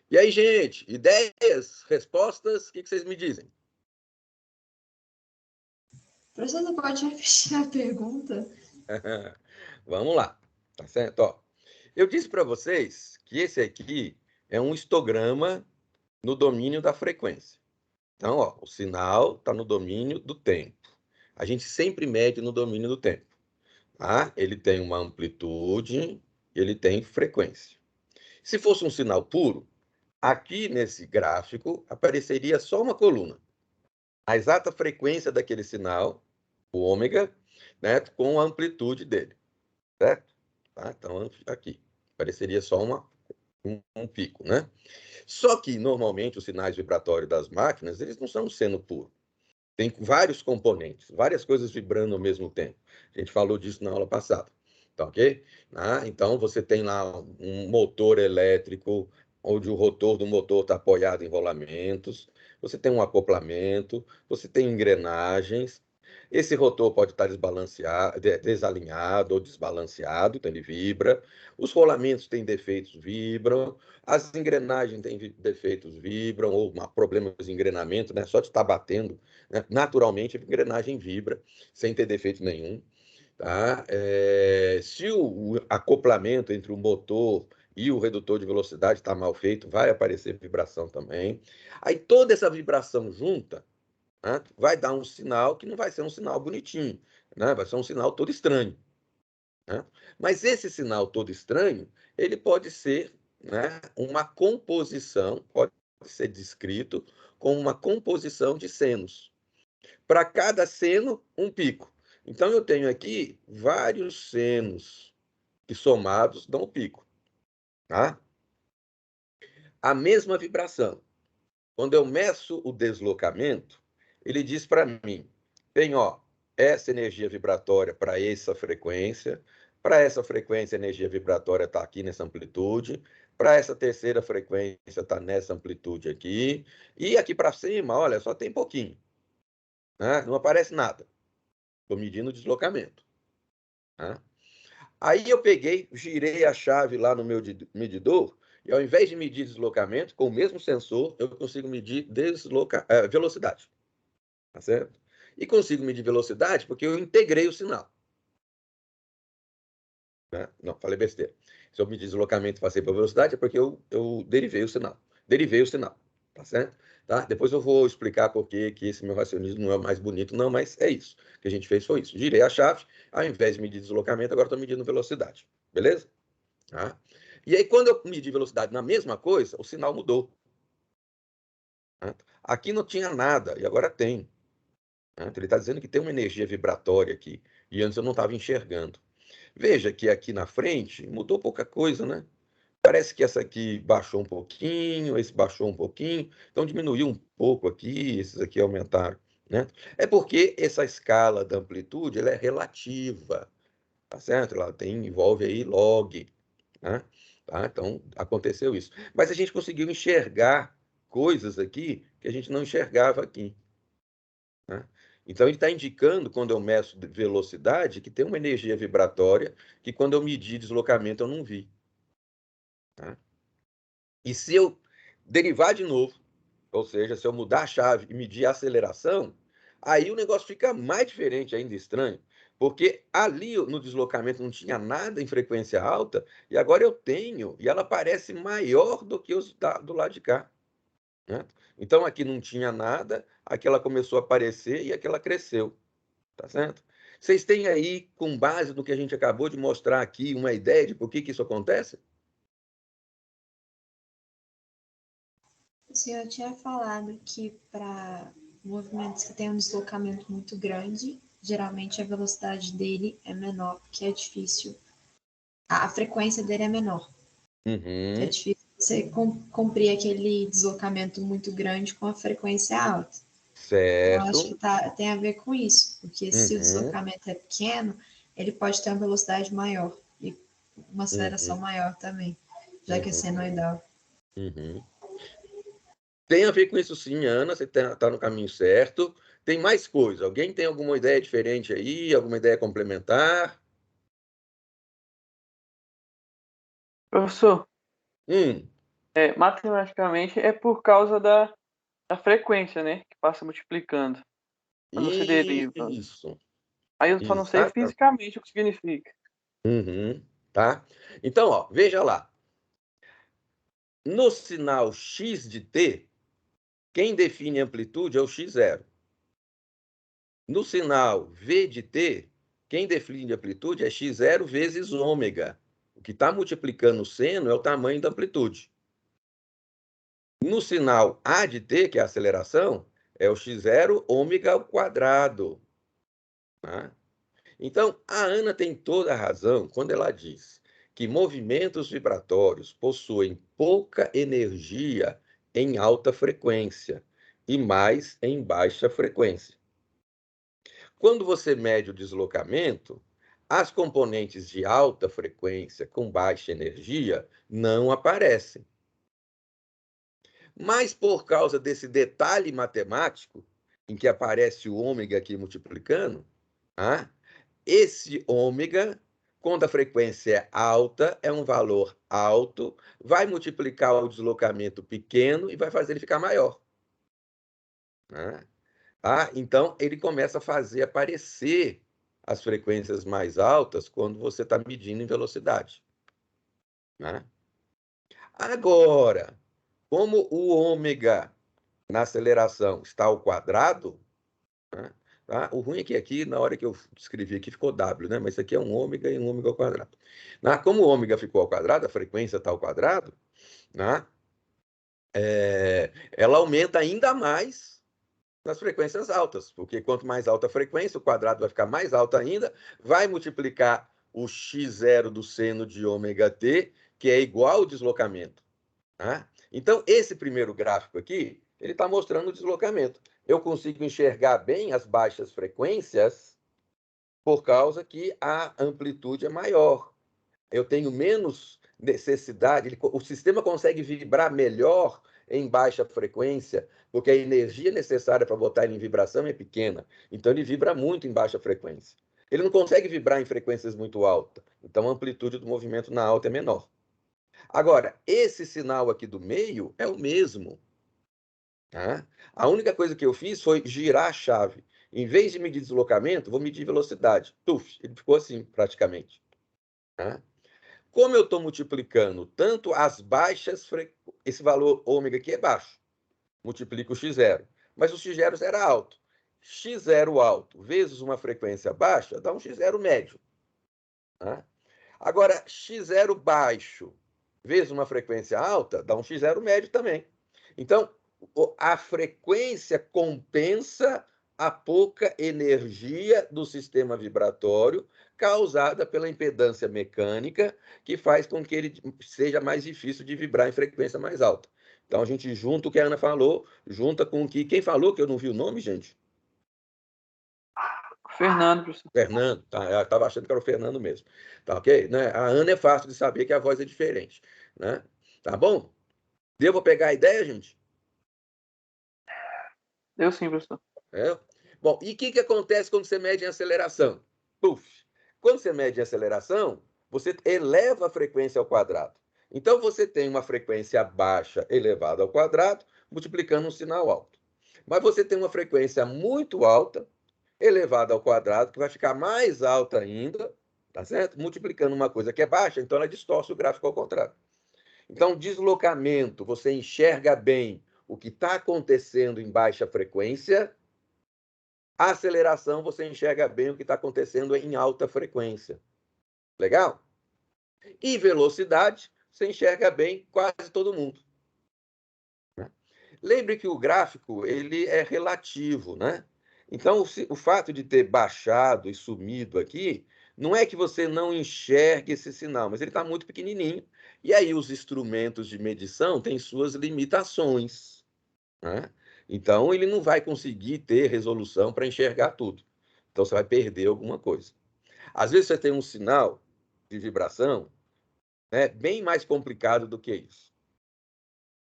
E aí, gente, ideias, respostas, o que vocês me dizem? Professor, você pode repetir a pergunta? Vamos lá, tá certo? Ó, eu disse para vocês que esse aqui é um histograma no domínio da frequência. Então, ó, o sinal está no domínio do tempo. A gente sempre mede no domínio do tempo. Tá? Ele tem uma amplitude, ele tem frequência. Se fosse um sinal puro, aqui nesse gráfico apareceria só uma coluna. A exata frequência daquele sinal, o ômega, né, com a amplitude dele. Certo? Tá? Então, aqui. Apareceria só um pico, né? Só que, normalmente, os sinais vibratórios das máquinas, eles não são seno puro. Tem vários componentes, várias coisas vibrando ao mesmo tempo. A gente falou disso na aula passada. Tá ok? Então, você tem lá um motor elétrico, onde o rotor do motor está apoiado em rolamentos. Você tem um acoplamento, você tem engrenagens. Esse rotor pode estar desalinhado ou desbalanceado, então ele vibra. Os rolamentos têm defeitos, vibram. As engrenagens têm defeitos, vibram, ou problemas de engrenamento, né? Só de estar batendo, né? Naturalmente, a engrenagem vibra, sem ter defeito nenhum. Tá? Se o acoplamento entre o motor e o redutor de velocidade está mal feito, vai aparecer vibração também. Aí toda essa vibração junta, né, vai dar um sinal que não vai ser um sinal bonitinho, né? Vai ser um sinal todo estranho. Né? Mas esse sinal todo estranho, ele pode ser, né, uma composição, pode ser descrito como uma composição de senos. Para cada seno, um pico. Então, eu tenho aqui vários senos que somados dão o pico. Tá? A mesma vibração. Quando eu meço o deslocamento, ele diz para mim, tem, ó, essa energia vibratória para essa frequência a energia vibratória está aqui nessa amplitude, para essa terceira frequência está nessa amplitude aqui, e aqui para cima, olha, só tem pouquinho, né? Não aparece nada. Estou medindo o deslocamento. Né? Aí eu peguei, girei a chave lá no meu medidor, e ao invés de medir deslocamento, com o mesmo sensor, eu consigo medir velocidade. Tá certo? E consigo medir velocidade porque eu integrei o sinal. Né? Não, falei besteira. Se eu medir deslocamento e passei para velocidade, é porque eu derivei o sinal. Derivei o sinal. Tá certo? Tá? Depois eu vou explicar por que esse meu raciocínio não é o mais bonito, não, mas é isso. O que a gente fez foi isso. Girei a chave, ao invés de medir deslocamento, agora estou medindo velocidade. Beleza? Tá? E aí, quando eu medi velocidade na mesma coisa, o sinal mudou. Tá? Aqui não tinha nada, e agora tem. Tá? Então, ele está dizendo que tem uma energia vibratória aqui, e antes eu não estava enxergando. Veja que aqui na frente mudou pouca coisa, né? Parece que essa aqui baixou um pouquinho, esse baixou um pouquinho, então diminuiu um pouco aqui, esses aqui aumentaram, né? É porque essa escala da amplitude ela é relativa, tá certo? Ela envolve aí log, né? Tá? Então aconteceu isso. Mas a gente conseguiu enxergar coisas aqui que a gente não enxergava aqui. Né? Então, ele está indicando, quando eu meço velocidade, que tem uma energia vibratória que, quando eu medir deslocamento, eu não vi. Tá? E se eu derivar de novo, ou seja, se eu mudar a chave e medir a aceleração, aí o negócio fica mais diferente ainda, estranho, porque ali no deslocamento não tinha nada em frequência alta, e agora eu tenho, e ela parece maior do que os do lado de cá. Né? Então, aqui não tinha nada, aqui ela começou a aparecer e aqui ela cresceu. Tá certo? Vocês têm aí, com base no que a gente acabou de mostrar aqui, uma ideia de por que isso acontece? O senhor tinha falado que para movimentos que têm um deslocamento muito grande, geralmente a velocidade dele é menor, porque é difícil. A frequência dele é menor. É Uhum, difícil você cumprir aquele deslocamento muito grande com a frequência alta. Então, eu acho que certo. tem a ver com isso, porque se o Uhum, deslocamento é pequeno, ele pode ter uma velocidade maior e uma aceleração uhum, maior também, já que é uhum, senoidal. uhum. Tem a ver com isso sim, Ana, você está no caminho certo. Tem mais coisa. Alguém tem alguma ideia diferente aí? Alguma ideia complementar? Professor, Hum, Matematicamente é por causa da frequência, né? Que passa multiplicando quando você deriva. Isso, Aí eu só não sei exatamente. fisicamente o que significa. Uhum, tá? Então, ó, veja lá. No sinal x de t, quem define amplitude é o x0. No sinal v de t, quem define amplitude é x0 vezes ômega. O que está multiplicando o seno é o tamanho da amplitude. No sinal a de t, que é a aceleração, é o x0 ômega ao quadrado. Tá? Então, a Ana tem toda a razão quando ela diz que movimentos vibratórios possuem pouca energia em alta frequência e mais em baixa frequência. Quando você mede o deslocamento, as componentes de alta frequência com baixa energia não aparecem. Mas por causa desse detalhe matemático, em que aparece o ômega aqui multiplicando, tá? Esse ômega, quando a frequência é alta, é um valor alto, vai multiplicar o deslocamento pequeno e vai fazer ele ficar maior. Né? Então, ele começa a fazer aparecer as frequências mais altas quando você está medindo em velocidade. Né? Agora, como o ômega na aceleração está ao quadrado, né? Tá? O ruim é que aqui, na hora que eu escrevi aqui, ficou W, né? Mas isso aqui é um ômega e um ômega ao quadrado. Como o ômega ficou ao quadrado, a frequência está ao quadrado, né? Ela aumenta ainda mais nas frequências altas, porque quanto mais alta a frequência, o quadrado vai ficar mais alto ainda, vai multiplicar o x0 do seno de ômega t, que é igual ao deslocamento. Tá? Então, esse primeiro gráfico aqui, ele está mostrando o deslocamento. Eu consigo enxergar bem as baixas frequências por causa que a amplitude é maior. Eu tenho menos necessidade, o sistema consegue vibrar melhor em baixa frequência, porque a energia necessária para botar ele em vibração é pequena. Então, ele vibra muito em baixa frequência. Ele não consegue vibrar em frequências muito altas. Então, a amplitude do movimento na alta é menor. Agora, esse sinal aqui do meio é o mesmo. Tá? A única coisa que eu fiz foi girar a chave. Em vez de medir deslocamento, vou medir velocidade. Tuf, ele ficou assim, praticamente. Tá? Como eu estou multiplicando tanto as baixas, esse valor ômega aqui é baixo, multiplico o x0. Mas o x0 era alto. x0 alto vezes uma frequência baixa dá um x0 médio. Tá? Agora, x0 baixo vezes uma frequência alta dá um x0 médio também. Então, a frequência compensa a pouca energia do sistema vibratório causada pela impedância mecânica, que faz com que ele seja mais difícil de vibrar em frequência mais alta. Então, a gente junta o que a Ana falou, junta com o que... Quem falou que eu não vi o nome, gente? Fernando, professor. Fernando, tá? Eu estava achando que era o Fernando mesmo. Tá ok? Né? A Ana é fácil de saber que a voz é diferente. Né? Tá bom? Devo pegar a ideia, gente? Deu sim, professor. Bom, e o que acontece quando você mede em aceleração? Puf! Quando você mede em aceleração, você eleva a frequência ao quadrado. Então, você tem uma frequência baixa elevada ao quadrado, multiplicando um sinal alto. Mas você tem uma frequência muito alta, elevada ao quadrado, que vai ficar mais alta ainda, tá certo? Multiplicando uma coisa que é baixa, então ela distorce o gráfico ao contrário. Então, deslocamento, você enxerga bem o que está acontecendo em baixa frequência. A aceleração, você enxerga bem o que está acontecendo em alta frequência. Legal? E velocidade, você enxerga bem quase todo mundo. Lembre que o gráfico ele é relativo, né? Então, o fato de ter baixado e sumido aqui, não é que você não enxergue esse sinal, mas ele está muito pequenininho. E aí os instrumentos de medição têm suas limitações. Né? Então, ele não vai conseguir ter resolução para enxergar tudo. Então, você vai perder alguma coisa. Às vezes, você tem um sinal de vibração, né, bem mais complicado do que isso.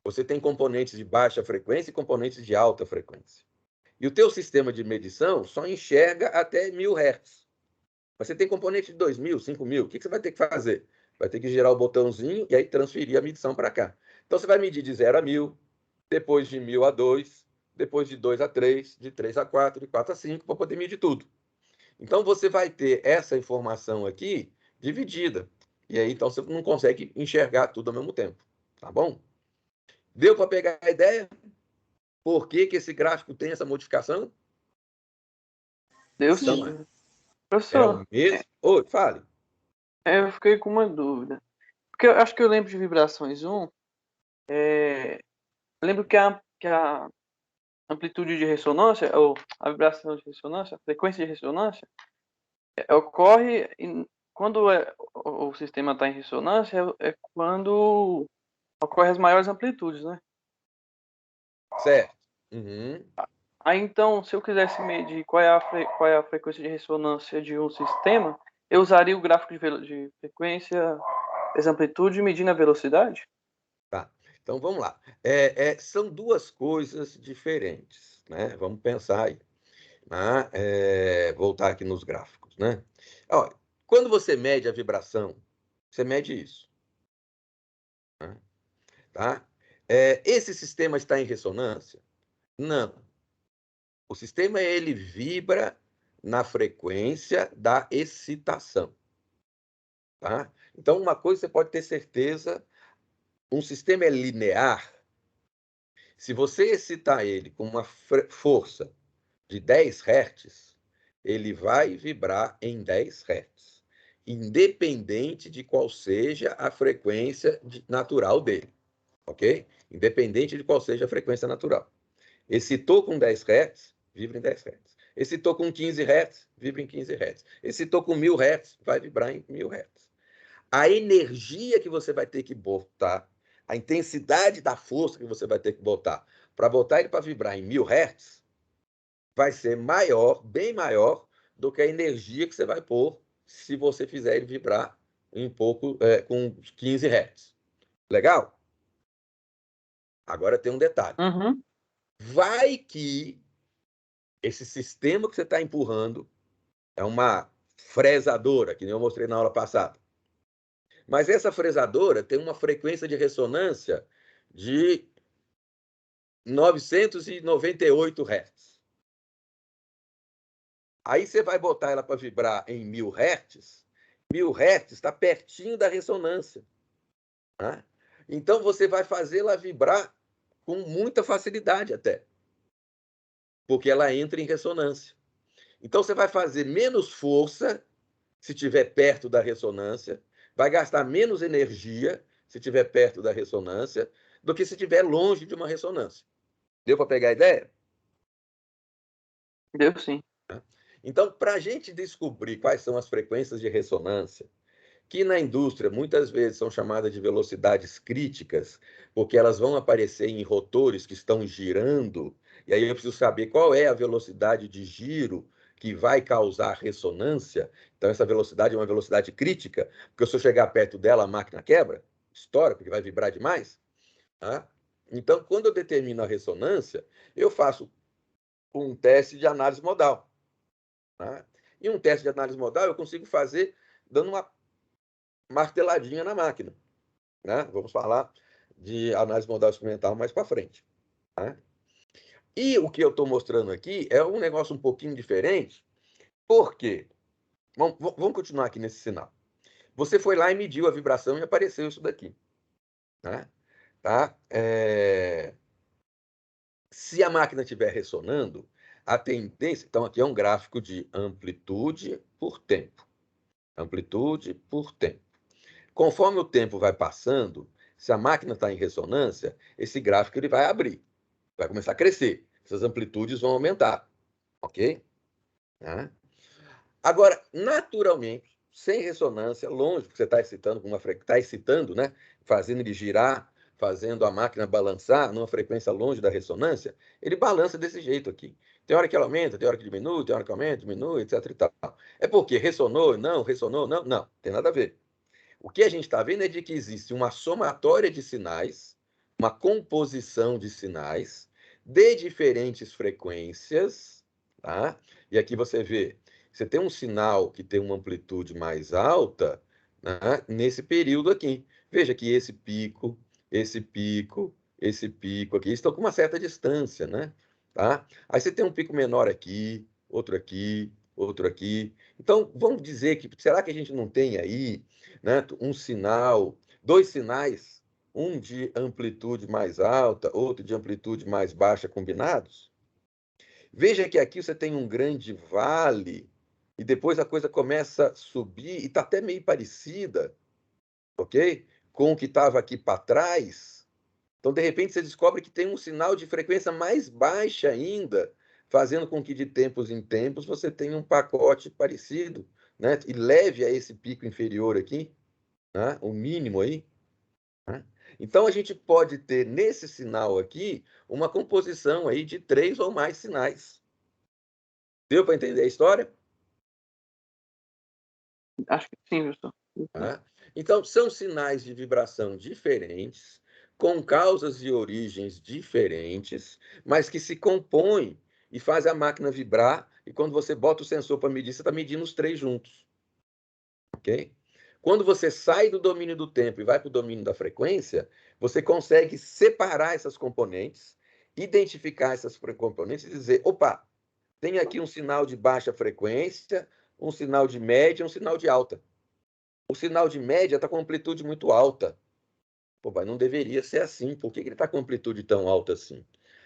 Você tem componentes de baixa frequência e componentes de alta frequência. E o teu sistema de medição só enxerga até 1000 Hz. Mas você tem componente de 2000, 5000. O que você vai ter que fazer? Vai ter que girar o botãozinho e aí transferir a medição para cá. Então, você vai medir de 0 a 1000, depois de 1000 a 2, depois de 2 a 3, de 3 a 4, de 4 a 5, para poder medir tudo. Então, você vai ter essa informação aqui dividida. E aí, então, você não consegue enxergar tudo ao mesmo tempo. Tá bom? Deu para pegar a ideia? Por que esse gráfico tem essa modificação? Deu Então, sim. é o Professor, mesmo. Oi, fale. eu fiquei com uma dúvida. Porque eu acho que eu lembro de vibrações 1. Lembro que a amplitude de ressonância, ou a vibração de ressonância, a frequência de ressonância, ocorre quando o sistema está em ressonância, é quando ocorre as maiores amplitudes, né? Certo. Uhum. Aí então, se eu quisesse medir qual é a frequência de ressonância de um sistema, eu usaria o gráfico de frequência, essa amplitude, medindo a velocidade? Tá. Então, vamos lá. São duas coisas diferentes, né? Vamos pensar aí. Né? Voltar aqui nos gráficos, né? Ó, quando você mede a vibração, você mede isso. Né? Tá? Esse sistema está em ressonância? Não. O sistema ele vibra na frequência da excitação. Tá? Então, uma coisa você pode ter certeza, um sistema é linear. Se você excitar ele com uma força de 10 Hz, ele vai vibrar em 10 Hz, independente de qual seja a frequência natural dele, ok? Independente de qual seja a frequência natural. Excitou com 10 Hz, vibra em 10 Hz. Excitou com 15 Hz, vibra em 15 Hz. Excitou com 1000 Hz, vai vibrar em 1000 Hz. A energia que você vai ter que botar, a intensidade da força que você vai ter que botar para botar ele para vibrar em 1000 Hz, vai ser maior, bem maior, do que a energia que você vai pôr se você fizer ele vibrar com 15 Hz. Legal? Agora tem um detalhe. Uhum. Vai que esse sistema que você está empurrando é uma fresadora, que nem eu mostrei na aula passada. Mas essa fresadora tem uma frequência de ressonância de 998 Hz. Aí você vai botar ela para vibrar em 1000 Hz. 1000 Hz está pertinho da ressonância. Né? Então você vai fazê-la vibrar com muita facilidade até, porque ela entra em ressonância. Então você vai fazer menos força se estiver perto da ressonância, vai gastar menos energia se estiver perto da ressonância, do que se estiver longe de uma ressonância. Deu para pegar a ideia? Deu sim. Então, para a gente descobrir quais são as frequências de ressonância, que na indústria muitas vezes são chamadas de velocidades críticas, porque elas vão aparecer em rotores que estão girando, e aí eu preciso saber qual é a velocidade de giro que vai causar ressonância. Então, essa velocidade é uma velocidade crítica, porque se eu chegar perto dela, a máquina quebra, estoura, porque vai vibrar demais. Tá? Então, quando eu determino a ressonância, eu faço um teste de análise modal. Tá? E um teste de análise modal eu consigo fazer dando uma marteladinha na máquina. Né? Vamos falar de análise modal experimental mais para frente. Tá? E o que eu estou mostrando aqui é um negócio um pouquinho diferente, porque vamos continuar aqui nesse sinal. Você foi lá e mediu a vibração e apareceu isso daqui. Né? Tá? Se a máquina estiver ressonando, a tendência. Então, aqui é um gráfico de amplitude por tempo. Amplitude por tempo. Conforme o tempo vai passando, se a máquina está em ressonância, esse gráfico ele vai abrir, vai começar a crescer, essas amplitudes vão aumentar, ok? Tá? Agora, naturalmente, sem ressonância, longe, porque você está excitando com está excitando, né? Fazendo ele girar, fazendo a máquina balançar numa frequência longe da ressonância, ele balança desse jeito aqui. Tem hora que ela aumenta, tem hora que diminui, tem hora que aumenta, diminui, etc. E tal. É porque ressonou, não, não, tem nada a ver. O que a gente está vendo é de que existe uma somatória de sinais, uma composição de sinais de diferentes frequências, tá? E aqui você vê, você tem um sinal que tem uma amplitude mais alta, né, nesse período aqui. Veja que esse pico, esse pico aqui. Estão com uma certa distância, né? Tá? Aí você tem um pico menor aqui, outro aqui, outro aqui. Então, vamos dizer que, será que a gente não tem aí, né, um sinal, dois sinais, um de amplitude mais alta, outro de amplitude mais baixa combinados? Veja que aqui você tem um grande vale e depois a coisa começa a subir e está até meio parecida, ok? Com o que estava aqui para trás. Então, de repente, você descobre que tem um sinal de frequência mais baixa ainda, fazendo com que de tempos em tempos você tenha um pacote parecido, né? E leve a esse pico inferior aqui, né? O mínimo aí. Né? Então, a gente pode ter nesse sinal aqui uma composição aí de 3 ou mais sinais. Deu para entender a história? Acho que sim, professor. Tá? Então, são sinais de vibração diferentes, com causas e origens diferentes, mas que se compõem e fazem a máquina vibrar. E quando você bota o sensor para medir, você está medindo os três juntos. Ok? Quando você sai do domínio do tempo e vai para o domínio da frequência, você consegue separar essas componentes, identificar essas componentes e dizer: opa, tem aqui um sinal de baixa frequência, um sinal de média, um sinal de alta. O sinal de média está com amplitude muito alta. Pô, mas não deveria ser assim. Por que ele está com amplitude tão alta assim?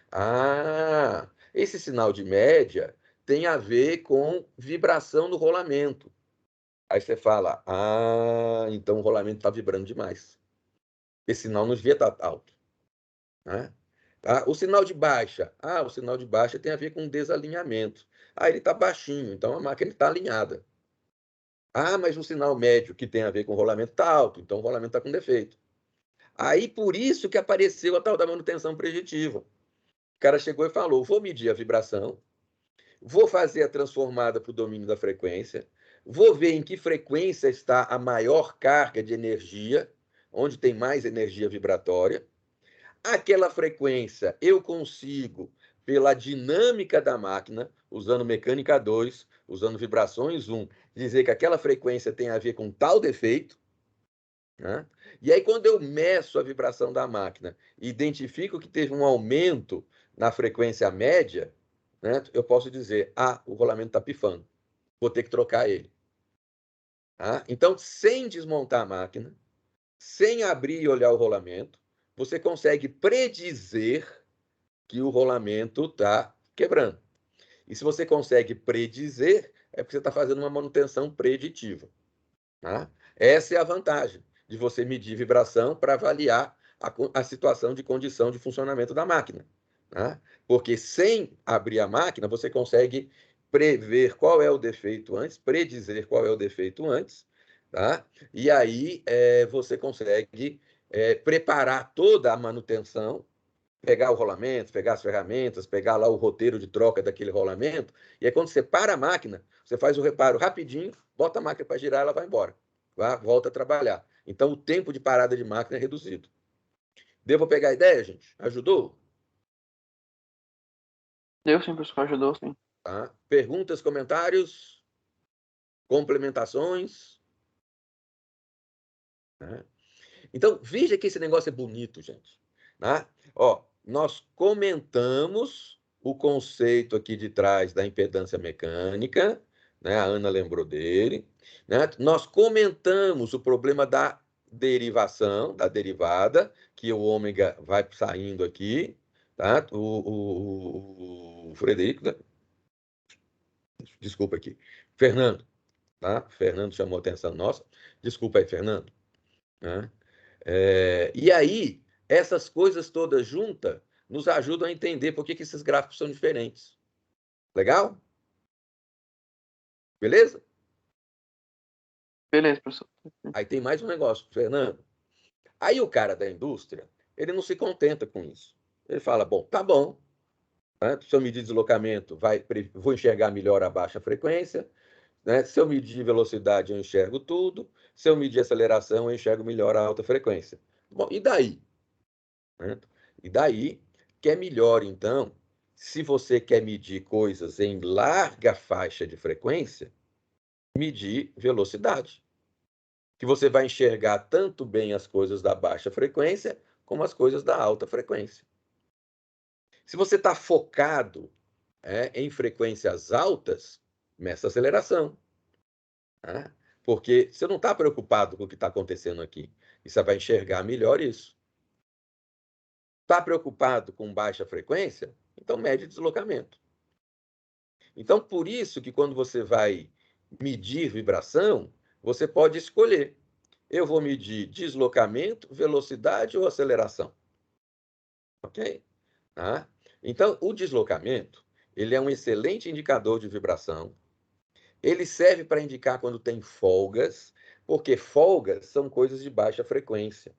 Ah, esse sinal de média tem a ver com vibração no rolamento. Aí você fala, então o rolamento está vibrando demais. Esse sinal não devia estar alto. Né? Tá? O sinal de baixa. O sinal de baixa tem a ver com desalinhamento. Ele está baixinho, então a máquina está alinhada. Mas o sinal médio, que tem a ver com o rolamento, está alto, então o rolamento está com defeito. Aí, por isso que apareceu a tal da manutenção preditiva. O cara chegou e falou, vou medir a vibração, vou fazer a transformada para o domínio da frequência, vou ver em que frequência está a maior carga de energia, onde tem mais energia vibratória. Aquela frequência eu consigo, pela dinâmica da máquina, usando mecânica 2, usando vibrações 1, dizer que aquela frequência tem a ver com tal defeito. Né? E aí, quando eu meço a vibração da máquina e identifico que teve um aumento na frequência média, né, eu posso dizer, o rolamento está pifando, vou ter que trocar ele. Tá? Então, sem desmontar a máquina, sem abrir e olhar o rolamento, você consegue predizer que o rolamento está quebrando. E se você consegue predizer, é porque você está fazendo uma manutenção preditiva. Tá? Essa é a vantagem de você medir vibração para avaliar a situação de condição de funcionamento da máquina. Tá? Porque sem abrir a máquina, você consegue prever qual é o defeito antes, predizer qual é o defeito antes, tá? E aí você consegue preparar toda a manutenção, pegar o rolamento, pegar as ferramentas, pegar lá o roteiro de troca daquele rolamento, e aí quando você para a máquina, você faz o reparo rapidinho, bota a máquina para girar, ela vai embora. Volta a trabalhar. Então, o tempo de parada de máquina é reduzido. Devo pegar a ideia, gente? Ajudou? Deu sim, professor, ajudou sim. Tá? Perguntas, comentários, complementações? Tá? Então, veja que esse negócio é bonito, gente. Tá? Nós comentamos o conceito aqui de trás da impedância mecânica, né? A Ana lembrou dele. Né? Nós comentamos o problema da derivação, da derivada, que o ômega vai saindo aqui. Tá? O Frederico, né? Desculpa aqui. Fernando. Tá? Fernando chamou a atenção nossa. Desculpa aí, Fernando. Né? E aí, essas coisas todas juntas nos ajudam a entender por que esses gráficos são diferentes. Legal? Beleza? Beleza, professor. Aí tem mais um negócio, Fernando. Aí o cara da indústria, ele não se contenta com isso. Ele fala, bom, tá bom, né? Se eu medir deslocamento, vou enxergar melhor a baixa frequência, né? Se eu medir velocidade, eu enxergo tudo. Se eu medir aceleração, eu enxergo melhor a alta frequência. Bom, e daí? Né? E daí que é melhor, então, se você quer medir coisas em larga faixa de frequência, medir velocidade. Que você vai enxergar tanto bem as coisas da baixa frequência, como as coisas da alta frequência. Se você está focado em frequências altas, meça a aceleração. Né? Porque você não está preocupado com o que está acontecendo aqui. E você vai enxergar melhor isso. Está preocupado com baixa frequência? Então mede deslocamento. Então, por isso que quando você vai medir vibração, você pode escolher. Eu vou medir deslocamento, velocidade ou aceleração. Ok? Tá? Então, o deslocamento, ele é um excelente indicador de vibração. Ele serve para indicar quando tem folgas, porque folgas são coisas de baixa frequência.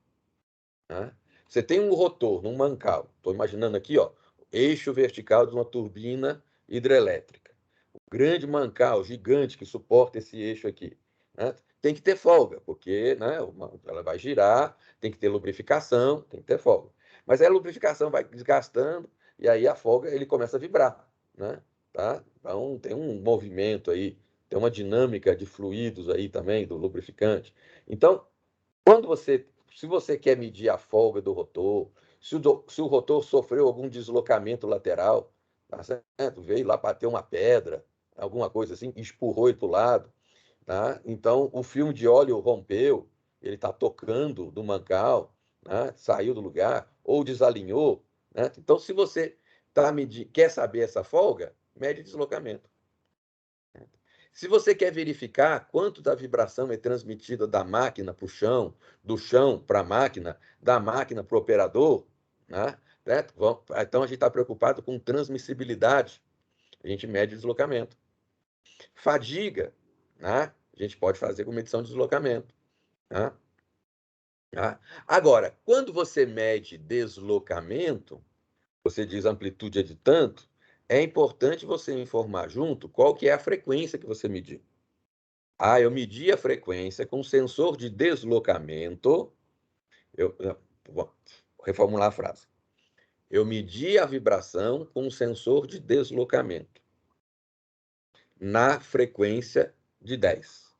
Tá? Você tem um rotor num mancal. Estou imaginando aqui, ó, eixo vertical de uma turbina hidrelétrica. O grande mancal, gigante, que suporta esse eixo aqui. Né? Tem que ter folga, porque né, ela vai girar, tem que ter lubrificação, tem que ter folga. Mas aí a lubrificação vai desgastando e aí a folga ele começa a vibrar. Né? Tá? Então tem um movimento aí, tem uma dinâmica de fluidos aí também do lubrificante. Então, se você quer medir a folga do rotor, se o rotor sofreu algum deslocamento lateral, tá certo? Veio lá bater uma pedra, alguma coisa assim, espurrou ele para o lado, tá? Então o filme de óleo rompeu, ele está tocando do mancal, né? Saiu do lugar, ou desalinhou. Né? Então, se você quer saber essa folga, mede deslocamento. Se você quer verificar quanto da vibração é transmitida da máquina para o chão, do chão para a máquina, da máquina para o operador, né? Então a gente está preocupado com transmissibilidade. A gente mede deslocamento. Fadiga, né? A gente pode fazer com medição de deslocamento. Né? Agora, quando você mede deslocamento, você diz amplitude é de tanto, é importante você informar junto qual que é a frequência que você mediu. Eu medi a frequência com sensor de deslocamento. Vou reformular a frase. Eu medi a vibração com sensor de deslocamento na frequência de 10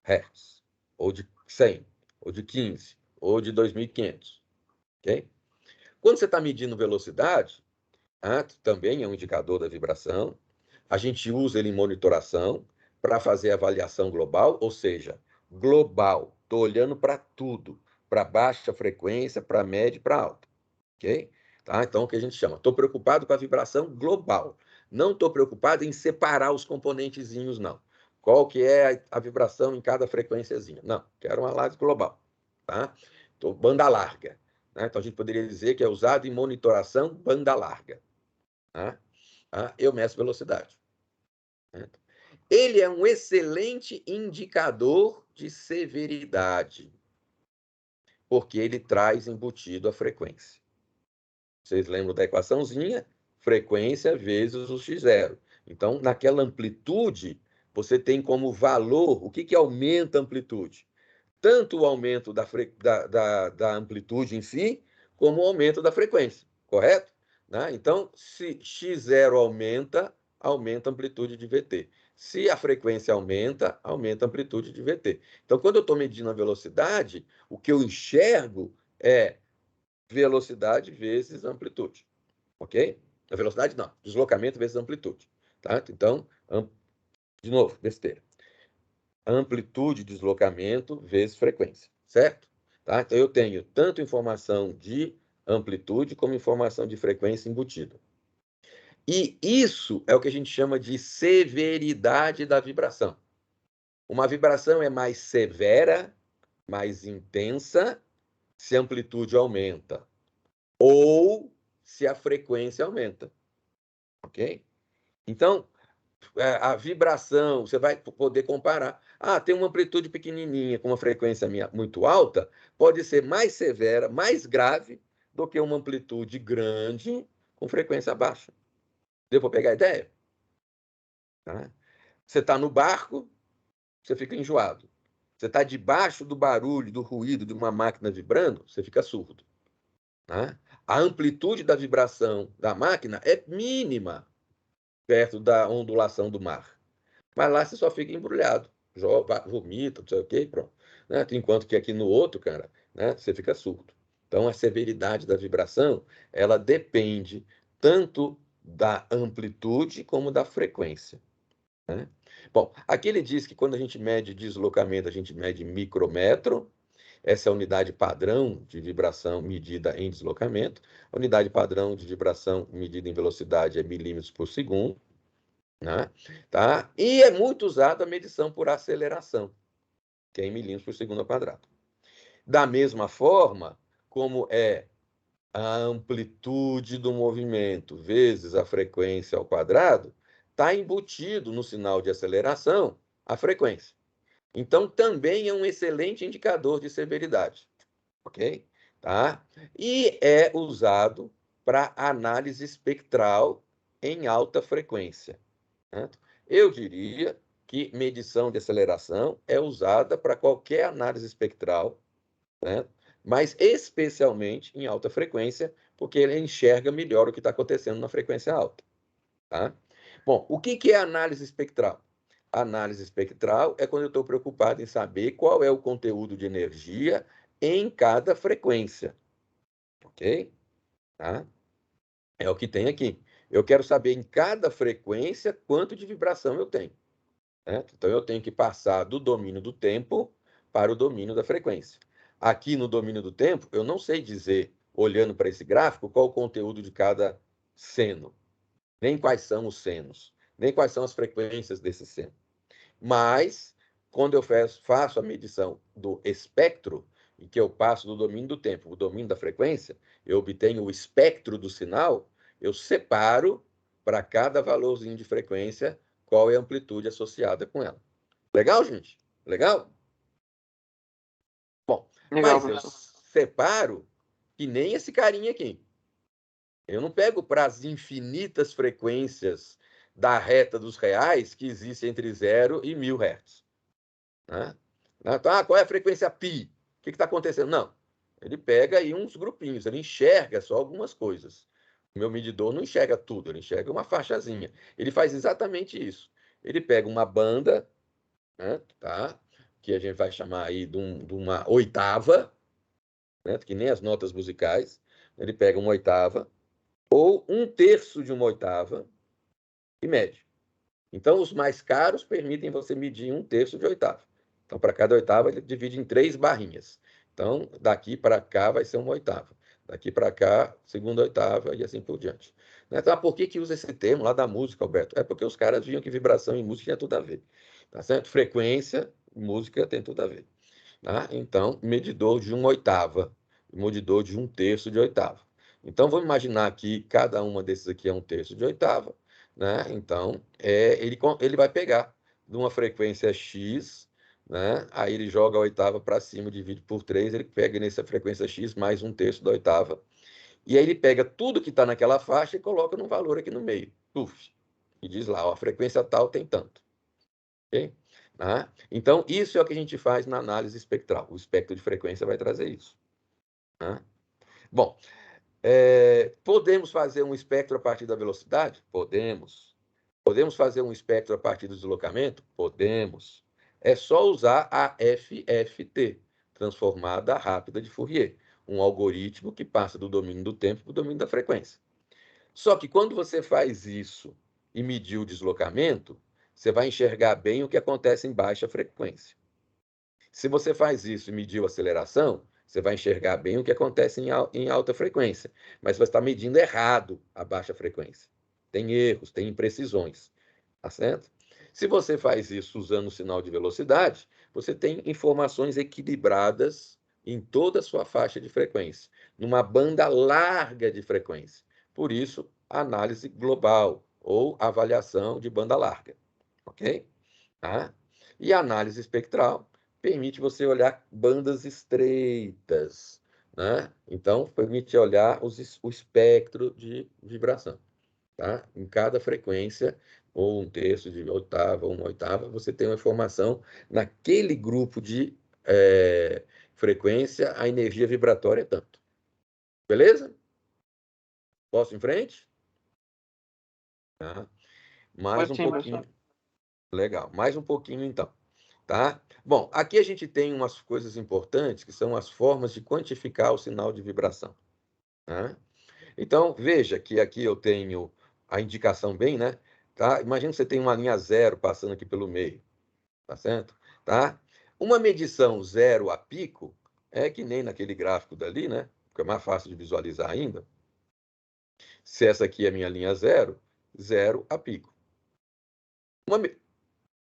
Hz, ou de 100, ou de 15, ou de 2.500. Okay? Quando você está medindo velocidade, também é um indicador da vibração. A gente usa ele em monitoração para fazer avaliação global, ou seja, global. Estou olhando para tudo, para baixa frequência, para média e para alta. Ok? Tá? Então, o que a gente chama? Estou preocupado com a vibração global. Não estou preocupado em separar os componentezinhos, não. Qual que é a vibração em cada frequênciazinha? Não, quero uma análise global. Tá? Banda larga. Né? Então, a gente poderia dizer que é usado em monitoração banda larga. Tá? Eu meço velocidade. Ele é um excelente indicador de severidade, porque ele traz embutido a frequência. Vocês lembram da equaçãozinha? Frequência vezes o x0. Então, naquela amplitude, você tem como valor, o que aumenta a amplitude? Tanto o aumento da amplitude em si, como o aumento da frequência, correto? Né? Então, se x0 aumenta a amplitude de VT. Se a frequência aumenta a amplitude de VT. Então, quando eu estou medindo a velocidade, o que eu enxergo é velocidade vezes amplitude. Ok? A velocidade não, deslocamento vezes amplitude. Tá? Então, de novo, besteira. Amplitude de deslocamento vezes frequência, certo? Tá? Então, eu tenho tanto informação de amplitude como informação de frequência embutida. E isso é o que a gente chama de severidade da vibração. Uma vibração é mais severa, mais intensa, se a amplitude aumenta ou se a frequência aumenta. Ok? Então, a vibração, você vai poder comparar. Tem uma amplitude pequenininha com uma frequência muito alta, pode ser mais severa, mais grave do que uma amplitude grande com frequência baixa. Deu para pegar a ideia? Tá? Você está no barco, você fica enjoado. Você está debaixo do barulho, do ruído de uma máquina vibrando, você fica surdo. Tá? A amplitude da vibração da máquina é mínima perto da ondulação do mar. Mas lá você só fica embrulhado, vomita, não sei o quê, pronto. Né? Enquanto que aqui no outro, cara, né, você fica surdo. Então, a severidade da vibração, ela depende tanto da amplitude como da frequência, né? Bom, aqui ele diz que quando a gente mede deslocamento, a gente mede micrômetro. Essa é a unidade padrão de vibração medida em deslocamento. A unidade padrão de vibração medida em velocidade é milímetros por segundo, né? Tá? E é muito usada a medição por aceleração, que é em milímetros por segundo ao quadrado. Da mesma forma, como é a amplitude do movimento vezes a frequência ao quadrado, está embutido no sinal de aceleração a frequência. Então, também é um excelente indicador de severidade, ok? Tá? E é usado para análise espectral em alta frequência, certo? Eu diria que medição de aceleração é usada para qualquer análise espectral, certo? Mas especialmente em alta frequência, porque ele enxerga melhor o que está acontecendo na frequência alta. Tá? Bom, o que é análise espectral? Análise espectral é quando eu estou preocupado em saber qual é o conteúdo de energia em cada frequência. Ok? Tá? É o que tem aqui. Eu quero saber em cada frequência quanto de vibração eu tenho. Certo? Então, eu tenho que passar do domínio do tempo para o domínio da frequência. Aqui no domínio do tempo, eu não sei dizer, olhando para esse gráfico, qual o conteúdo de cada seno, nem quais são os senos, nem quais são as frequências desse seno. Mas, quando eu faço a medição do espectro, em que eu passo do domínio do tempo para o domínio da frequência, eu obtenho o espectro do sinal, eu separo para cada valorzinho de frequência qual é a amplitude associada com ela. Legal, gente? Legal? Bom, Legal, mas eu professor. separo que nem esse carinha aqui. Eu não pego para as infinitas frequências da reta dos reais que existe entre 0 e 1000 Hz. Né? Então, qual é a frequência π? O que está acontecendo? Não. Ele pega aí uns grupinhos, ele enxerga só algumas coisas. O meu medidor não enxerga tudo, ele enxerga uma faixazinha. Ele faz exatamente isso. Ele pega uma banda, né, tá? Que a gente vai chamar aí de uma oitava, né, que nem as notas musicais. Ele pega uma oitava, ou um terço de uma oitava, e mede. Então, os mais caros permitem você medir um terço de oitava. Então, para cada oitava, ele divide em 3 barrinhas. Então, daqui para cá vai ser uma oitava. Daqui para cá, segunda oitava e assim por diante. Então, por que usa esse termo lá da música, Alberto? É porque os caras viam que vibração e música tinha tudo a ver. Tá certo? Frequência, música tem tudo a ver. Tá? Então, medidor de uma oitava, medidor de um terço de oitava. Então, vamos imaginar que cada uma desses aqui é um terço de oitava, né? Então, ele vai pegar de uma frequência X, né? Aí ele joga a oitava para cima, divide por 3, ele pega nessa frequência X mais um terço da oitava, e aí ele pega tudo que está naquela faixa e coloca num valor aqui no meio. Puf, e diz lá, ó, a frequência tal tem tanto. Ok? Tá? Então, isso é o que a gente faz na análise espectral. O espectro de frequência vai trazer isso. Tá? Bom, podemos fazer um espectro a partir da velocidade? Podemos. Podemos fazer um espectro a partir do deslocamento? Podemos. É só usar a FFT, transformada rápida de Fourier, um algoritmo que passa do domínio do tempo para o domínio da frequência. Só que quando você faz isso e medir o deslocamento, você vai enxergar bem o que acontece em baixa frequência. Se você faz isso e mediu a aceleração, você vai enxergar bem o que acontece em alta frequência, mas você está medindo errado a baixa frequência. Tem erros, tem imprecisões, tá certo? Se você faz isso usando o sinal de velocidade, você tem informações equilibradas em toda a sua faixa de frequência, numa banda larga de frequência. Por isso, análise global ou avaliação de banda larga, ok? Tá? E a análise espectral permite você olhar bandas estreitas, né? Então, permite olhar o espectro de vibração, tá? Em cada frequência, ou um terço de oitava, ou uma oitava, você tem uma informação naquele grupo de frequência, a energia vibratória é tanto. Beleza? Posso ir em frente? Tá? Mais Pode um sim, pouquinho. professor. Legal. Mais um pouquinho, então. Tá? Bom, aqui a gente tem umas coisas importantes, que são as formas de quantificar o sinal de vibração. Tá? Então, veja que aqui eu tenho a indicação bem, né? Tá? Imagina que você tem uma linha zero passando aqui pelo meio, tá certo? Tá? Uma medição zero a pico é que nem naquele gráfico dali, né? Que é mais fácil de visualizar ainda. Se essa aqui é a minha linha zero, zero a pico. Uma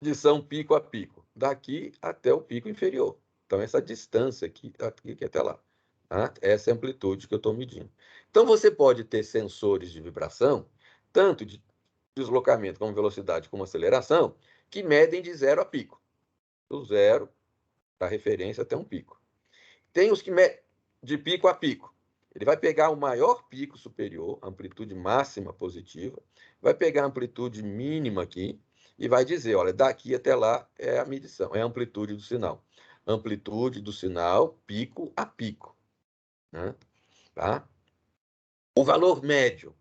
medição pico a pico, daqui até o pico inferior. Então, essa distância aqui até lá. Tá? Essa é a amplitude que eu estou medindo. Então, você pode ter sensores de vibração, tanto de deslocamento como velocidade como aceleração, que medem de zero a pico. Do zero, da referência até um pico. Tem os que medem de pico a pico. Ele vai pegar o maior pico superior, amplitude máxima positiva, vai pegar a amplitude mínima aqui e vai dizer, olha, daqui até lá é a medição, é a amplitude do sinal. Amplitude do sinal, pico a pico. Né? Tá? O valor médio.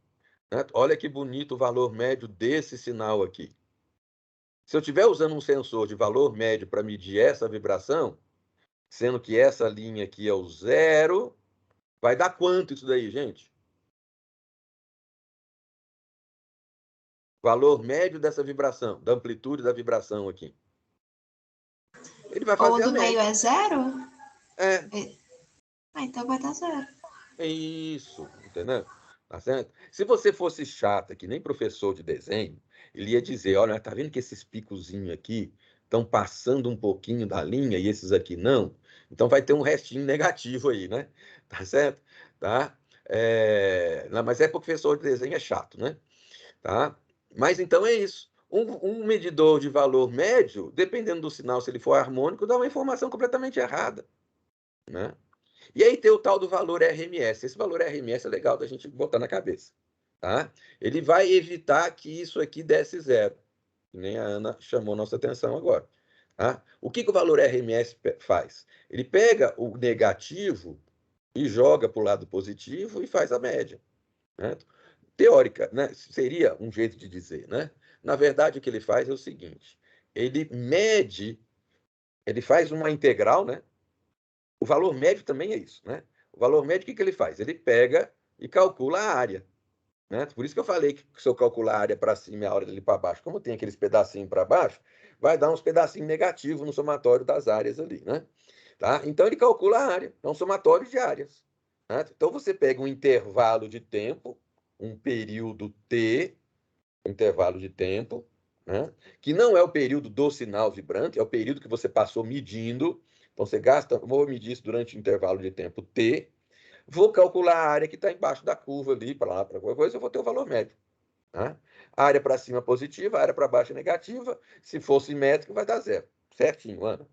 Né? Olha que bonito o valor médio desse sinal aqui. Se eu estiver usando um sensor de valor médio para medir essa vibração, sendo que essa linha aqui é o zero, vai dar quanto isso daí, gente? Valor médio dessa vibração, da amplitude da vibração aqui. Ele vai fazer Ou a do meio média. é zero? É, Então vai dar zero. é isso, entendeu? Tá certo? Se você fosse chata, que nem professor de desenho, ele ia dizer, olha, tá vendo que esses picozinhos aqui estão passando um pouquinho da linha e esses aqui não? Então vai ter um restinho negativo aí, né? Tá certo? Tá? Não, mas é porque professor de desenho é chato, né? Tá? Mas então é isso. Um medidor de valor médio, dependendo do sinal, se ele for harmônico, dá uma informação completamente errada. Né? E aí tem o tal do valor RMS. Esse valor RMS é legal da gente botar na cabeça. Tá? Ele vai evitar que isso aqui desse zero. Que nem a Ana chamou nossa atenção agora. Tá? O que o valor RMS faz? Ele pega o negativo e joga para o lado positivo e faz a média. Né? Teórica, né? Seria um jeito de dizer, né? Na verdade, o que ele faz é o seguinte: ele mede, ele faz uma integral, né? O valor médio também é isso, né? O valor médio, o que ele faz? Ele pega e calcula a área, né? Por isso que eu falei que se eu calcular a área para cima e a área ali para baixo, como tem aqueles pedacinhos para baixo, vai dar uns pedacinhos negativos no somatório das áreas ali, né? Tá? Então ele calcula a área, é um somatório de áreas. Né? Então você pega um intervalo de tempo, um período T, intervalo de tempo, né? Que não é o período do sinal vibrante, é o período que você passou medindo. Então você gasta, vou medir isso durante o intervalo de tempo T, vou calcular a área que está embaixo da curva ali, para lá, para qualquer coisa, eu vou ter o valor médio. Né? A área para cima positiva, a área para baixo negativa. Se for simétrico, vai dar zero. Certinho, Ana.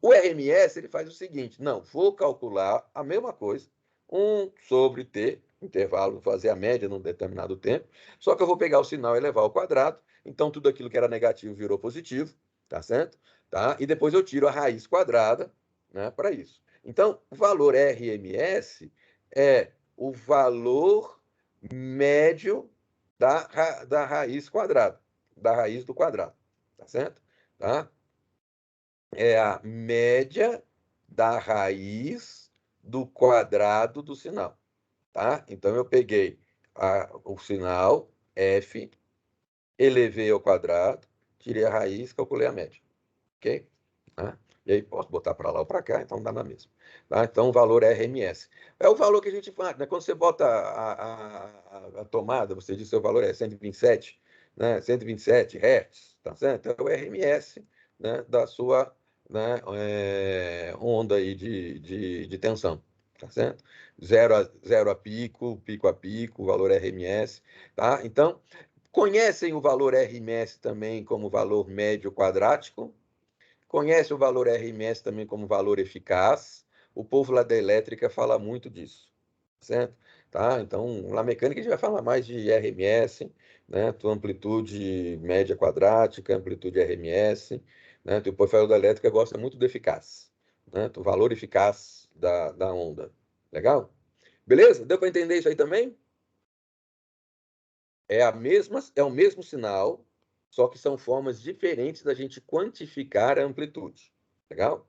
O RMS ele faz o seguinte: não, vou calcular a mesma coisa, 1 sobre T, intervalo, vou fazer a média num determinado tempo, só que eu vou pegar o sinal e levar ao quadrado, então tudo aquilo que era negativo virou positivo, tá certo? Tá? E depois eu tiro a raiz quadrada, né, para isso. Então, o valor RMS é o valor médio da raiz quadrada, da raiz do quadrado, tá certo? Tá? É a média da raiz do quadrado do sinal, tá? Então, eu peguei o sinal f, elevei ao quadrado, tirei a raiz, calculei a média, ok? Tá? E aí posso botar para lá ou para cá, então dá na mesma. Tá? Então, o valor é RMS. É o valor que a gente faz, né? Quando você bota a tomada, você diz que o valor é 127, né? 127 Hz, tá certo? É o RMS, né? Da sua, né? Onda aí de tensão, tá certo? Zero a pico, pico a pico, valor RMS, tá? Então, conhecem o valor RMS também como valor médio quadrático? Conhece o valor RMS também como valor eficaz. O povo lá da elétrica fala muito disso, certo? Tá? Então, na mecânica a gente vai falar mais de RMS, né? Tua amplitude média quadrática, amplitude RMS, né? O povo da elétrica gosta muito do eficaz, né? O valor eficaz da onda. Legal? Beleza? Deu para entender isso aí também? É o mesmo sinal, só que são formas diferentes da gente quantificar a amplitude. Legal?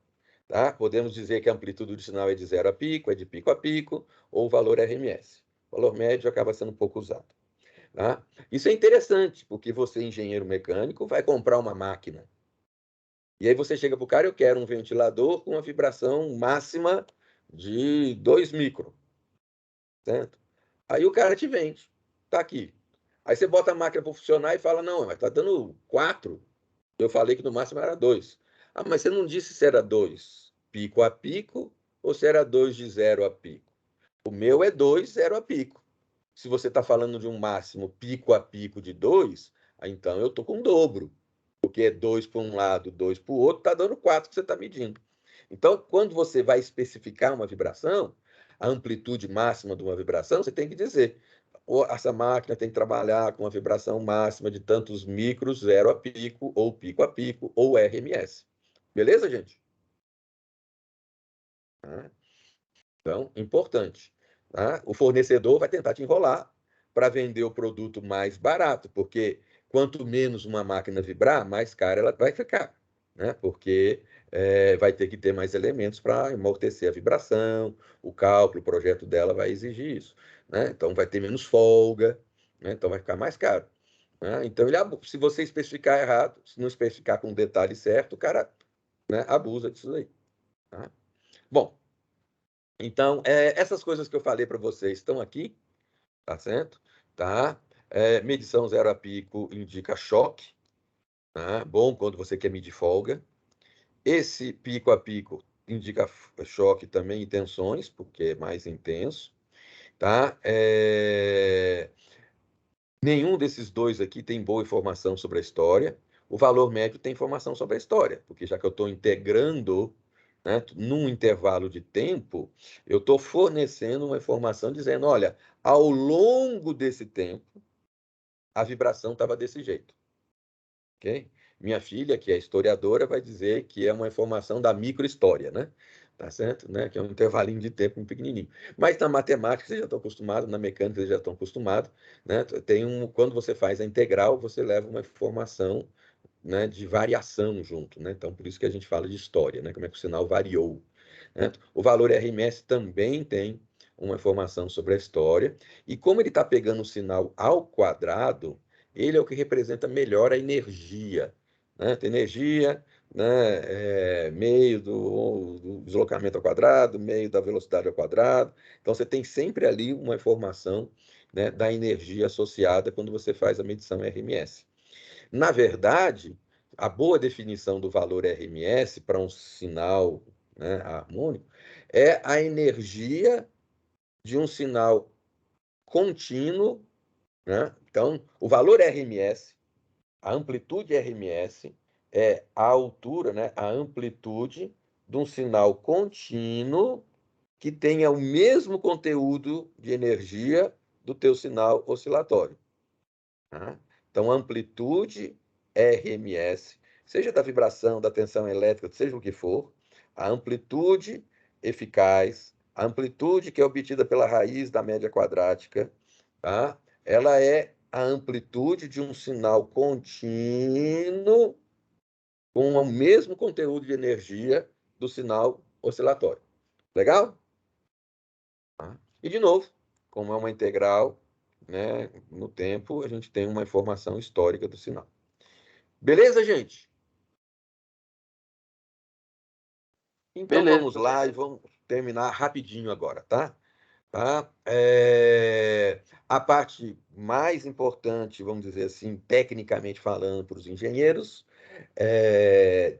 Tá? Podemos dizer que a amplitude do sinal é de 0 a pico, é de pico a pico, ou o valor RMS. O valor médio acaba sendo um pouco usado. Tá? Isso é interessante, porque você, engenheiro mecânico, vai comprar uma máquina. E aí você chega para o cara, eu quero um ventilador com uma vibração máxima de 2 micro. Certo? Aí o cara te vende. Tá aqui. Aí você bota a máquina para funcionar e fala, não, mas tá dando 4. Eu falei que no máximo era 2. Ah, mas você não disse se era 2 pico a pico ou se era 2 de 0 a pico. O meu é 2, 0 a pico. Se você está falando de um máximo pico a pico de 2, então eu estou com o dobro. Porque é 2 para um lado, 2 para o outro, está dando 4 que você está medindo. Então, quando você vai especificar uma vibração, a amplitude máxima de uma vibração, você tem que dizer, essa máquina tem que trabalhar com uma vibração máxima de tantos micros, 0 a pico, ou RMS. Beleza, gente? Então, importante. Tá? O fornecedor vai tentar te enrolar para vender o produto mais barato, porque quanto menos uma máquina vibrar, mais cara ela vai ficar, né? Porque vai ter que ter mais elementos para amortecer a vibração, o cálculo, o projeto dela vai exigir isso, né? Então vai ter menos folga, né? Então vai ficar mais caro. Né? Então, se você especificar errado, se não especificar com o detalhe certo, o cara, né, abusa disso aí. Tá? Bom, então, essas coisas que eu falei para vocês estão aqui, tá certo? Tá? Medição 0 a pico indica choque, tá? Bom quando você quer medir folga. Esse pico a pico indica choque também e tensões, porque é mais intenso, tá? Nenhum desses dois aqui tem boa informação sobre a história. O valor médio tem informação sobre a história, porque já que eu estou integrando, né, num intervalo de tempo, eu estou fornecendo uma informação dizendo, olha, ao longo desse tempo, a vibração estava desse jeito. Okay? Minha filha, que é historiadora, vai dizer que é uma informação da microhistória, né? Tá certo? Né? Que é um intervalinho de tempo um pequenininho. Mas na matemática vocês já estão acostumados, na mecânica vocês já estão acostumados, né? Quando você faz a integral, você leva uma informação, né, de variação junto, né? Então por isso que a gente fala de história, né? Como é que o sinal variou, né? O valor RMS também tem uma informação sobre a história, e como ele está pegando o sinal ao quadrado, ele é o que representa melhor a energia, né? Tem energia, né, meio do deslocamento ao quadrado, meio da velocidade ao quadrado. Então, você tem sempre ali uma informação, né, da energia associada quando você faz a medição RMS. Na verdade, a boa definição do valor RMS para um sinal, né, harmônico é a energia de um sinal contínuo, né? Então, o valor RMS, a amplitude RMS, é a altura, né, a amplitude de um sinal contínuo que tenha o mesmo conteúdo de energia do teu sinal oscilatório. Tá? Então, a amplitude RMS, seja da vibração, da tensão elétrica, seja o que for, a amplitude eficaz, a amplitude que é obtida pela raiz da média quadrática, tá? Ela é a amplitude de um sinal contínuo com o mesmo conteúdo de energia do sinal oscilatório. Legal? Tá? E, de novo, como é uma integral, né, no tempo, a gente tem uma informação histórica do sinal. Beleza, gente? Então, Beleza. vamos lá e vamos terminar rapidinho agora, tá? Tá? A parte mais importante, vamos dizer assim, tecnicamente falando, para os engenheiros,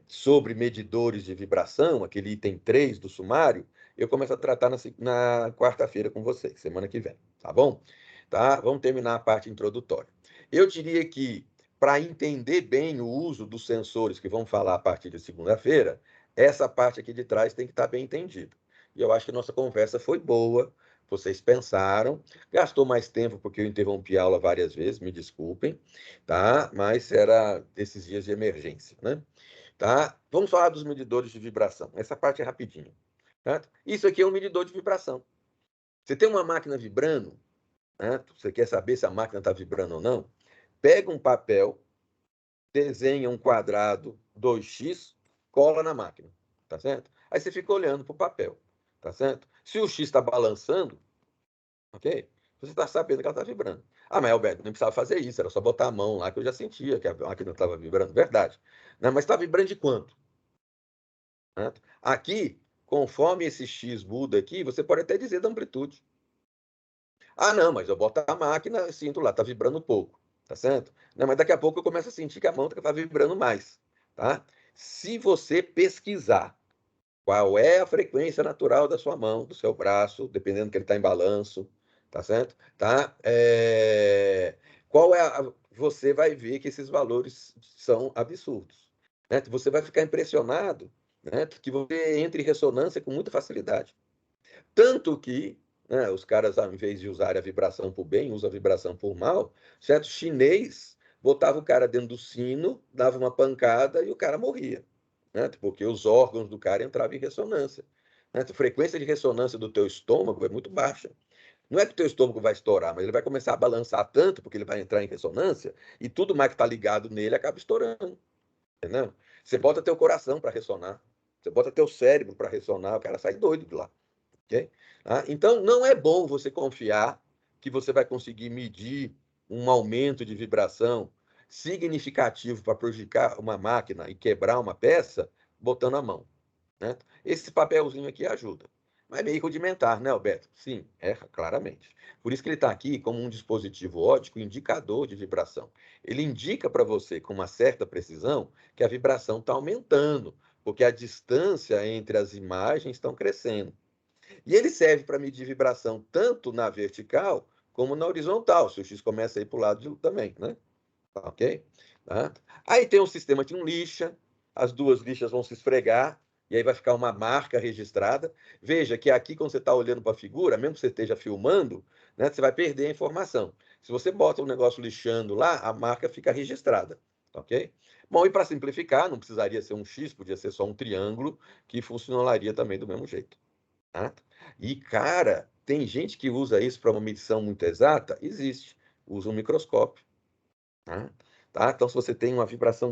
sobre medidores de vibração, aquele item 3 do sumário, eu começo a tratar na quarta-feira com vocês, semana que vem, tá bom? Tá? Vamos terminar a parte introdutória. Eu diria que, para entender bem o uso dos sensores que vamos falar a partir de segunda-feira, essa parte aqui de trás tem que estar bem entendida. E eu acho que a nossa conversa foi boa, vocês pensaram, gastou mais tempo porque eu interrompi a aula várias vezes, me desculpem, tá? Mas era esses dias de emergência, né? Tá? Vamos falar dos medidores de vibração. Essa parte é rapidinho. Tá? Isso aqui é um medidor de vibração. Você tem uma máquina vibrando, né? Você quer saber se a máquina está vibrando ou não? Pega um papel, desenha um quadrado 2x, cola na máquina, tá certo? Aí você fica olhando para o papel, tá certo? Se o x está balançando, ok? Você está sabendo que ela está vibrando. Ah, mas Alberto, não precisava fazer isso, era só botar a mão lá que eu já sentia que a máquina estava vibrando. Verdade. Né? Mas está vibrando de quanto? Né? Aqui, conforme esse x muda aqui, você pode até dizer da amplitude. Ah, não, mas eu boto a máquina e sinto lá, está vibrando pouco, tá certo? Não, mas daqui a pouco eu começo a sentir que a mão está vibrando mais, tá? Se você pesquisar qual é a frequência natural da sua mão, do seu braço, dependendo que ele está em balanço, tá certo? Tá? Qual é você vai ver que esses valores são absurdos. Né? Você vai ficar impressionado, né? Que você entre em ressonância com muita facilidade. Tanto que, né, os caras, ao invés de usarem a vibração por bem, usam a vibração por mal, certo? Chinês botava o cara dentro do sino, dava uma pancada e o cara morria. Né? Porque os órgãos do cara entravam em ressonância. Né? A frequência de ressonância do teu estômago é muito baixa. Não é que o teu estômago vai estourar, mas ele vai começar a balançar tanto, porque ele vai entrar em ressonância, e tudo mais que está ligado nele acaba estourando. Entendeu? Você bota teu coração para ressonar, você bota teu cérebro para ressonar, o cara sai doido de lá. Okay? Então, não é bom você confiar que você vai conseguir medir um aumento de vibração significativo para prejudicar uma máquina e quebrar uma peça botando a mão. Né? Esse papelzinho aqui ajuda. Mas é meio rudimentar, né, Alberto? Sim, claramente. Por isso que ele está aqui como um dispositivo óptico indicador de vibração. Ele indica para você, com uma certa precisão, que a vibração está aumentando, porque a distância entre as imagens estão crescendo. E ele serve para medir vibração tanto na vertical como na horizontal, se o X começa a ir para o lado também, né? Ok? Tá? Aí tem um sistema que não lixa, as duas lixas vão se esfregar, e aí vai ficar uma marca registrada. Veja que aqui, quando você está olhando para a figura, mesmo que você esteja filmando, né, você vai perder a informação. Se você bota um negócio lixando lá, a marca fica registrada. Ok? Bom, e para simplificar, não precisaria ser um X, podia ser só um triângulo, que funcionaria também do mesmo jeito. Tá? E, cara, tem gente que usa isso para uma medição muito exata? Existe. Usa um microscópio. Tá? Então, se você tem uma vibração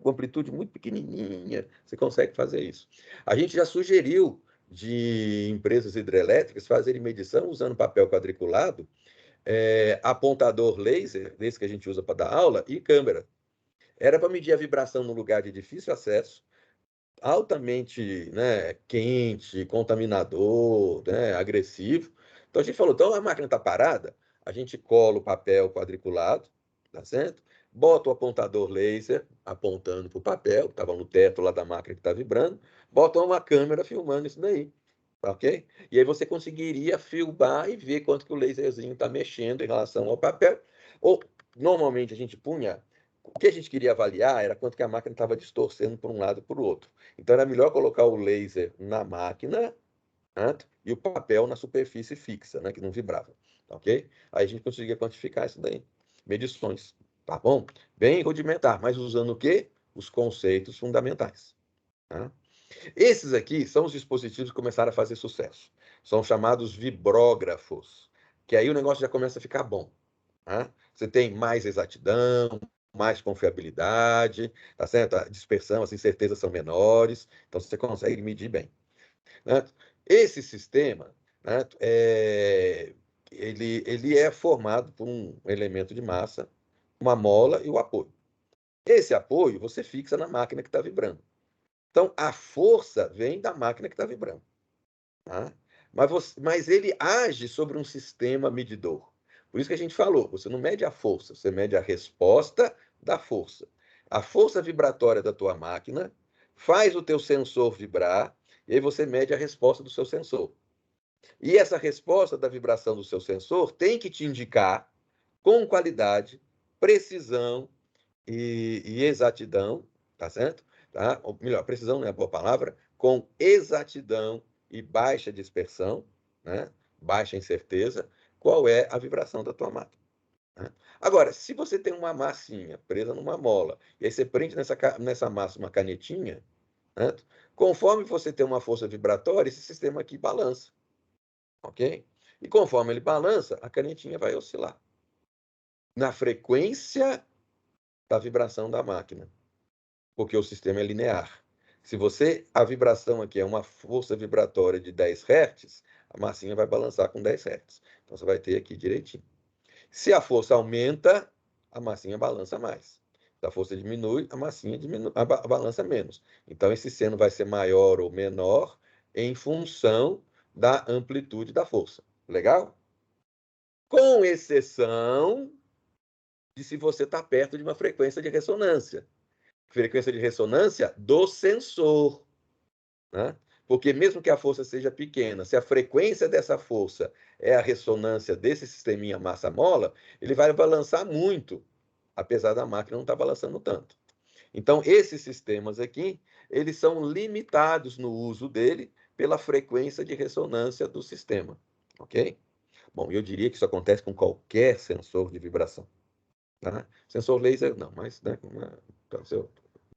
com amplitude muito pequenininha, você consegue fazer isso. A gente já sugeriu de empresas hidrelétricas fazerem medição usando papel quadriculado, apontador laser, desse que a gente usa para dar aula, e câmera. Era para medir a vibração no lugar de difícil acesso, altamente, né, quente, contaminador, né, agressivo. Então a gente falou, então a máquina está parada, a gente cola o papel quadriculado, tá certo? Bota o apontador laser apontando para o papel, que estava no teto lá da máquina que está vibrando, bota uma câmera filmando isso daí, ok? E aí você conseguiria filmar e ver quanto que o laserzinho está mexendo em relação ao papel. Ou, normalmente, a gente punha o que a gente queria avaliar era quanto que a máquina estava distorcendo para um lado e para o outro. Então, era melhor colocar o laser na máquina, né, e o papel na superfície fixa, né, que não vibrava. Ok? Aí a gente conseguia quantificar isso daí. Medições. Tá bom? Bem rudimentar, mas usando o quê? Os conceitos fundamentais. Tá? Esses aqui são os dispositivos que começaram a fazer sucesso. São chamados vibrógrafos, que aí o negócio já começa a ficar bom. Tá? Você tem mais exatidão, mais confiabilidade, tá certo? A dispersão, as incertezas são menores, então você consegue medir bem. Né? Esse sistema, né, ele é formado por um elemento de massa, uma mola e o apoio. Esse apoio você fixa na máquina que está vibrando. Então, a força vem da máquina que está vibrando. Tá? Mas ele age sobre um sistema medidor. Por isso que a gente falou, você não mede a força, você mede a resposta da força. A força vibratória da tua máquina faz o teu sensor vibrar, e aí você mede a resposta do seu sensor. E essa resposta da vibração do seu sensor tem que te indicar com qualidade, precisão e exatidão, tá certo? Tá? Ou melhor, precisão não é a boa palavra, com exatidão e baixa dispersão, né? Baixa incerteza, qual é a vibração da tua máquina. Né? Agora, se você tem uma massinha presa numa mola, e aí você prende nessa massa uma canetinha, né? Conforme você tem uma força vibratória, esse sistema aqui balança, ok? E conforme ele balança, a canetinha vai oscilar na frequência da vibração da máquina, porque o sistema é linear. Se a vibração aqui é uma força vibratória de 10 Hz, a massinha vai balançar com 10 Hz. Então, você vai ter aqui direitinho. Se a força aumenta, a massinha balança mais. Se a força diminui, a massinha balança menos. Então, esse seno vai ser maior ou menor em função da amplitude da força. Legal? Com exceção de se você está perto de uma frequência de ressonância. Frequência de ressonância do sensor. Né? Porque mesmo que a força seja pequena, se a frequência dessa força é a ressonância desse sisteminha massa-mola, ele vai balançar muito, apesar da máquina não estar balançando tanto. Então, esses sistemas aqui, eles são limitados no uso dele pela frequência de ressonância do sistema. Ok? Bom, eu diria que isso acontece com qualquer sensor de vibração. Tá? Sensor laser, não, mas né,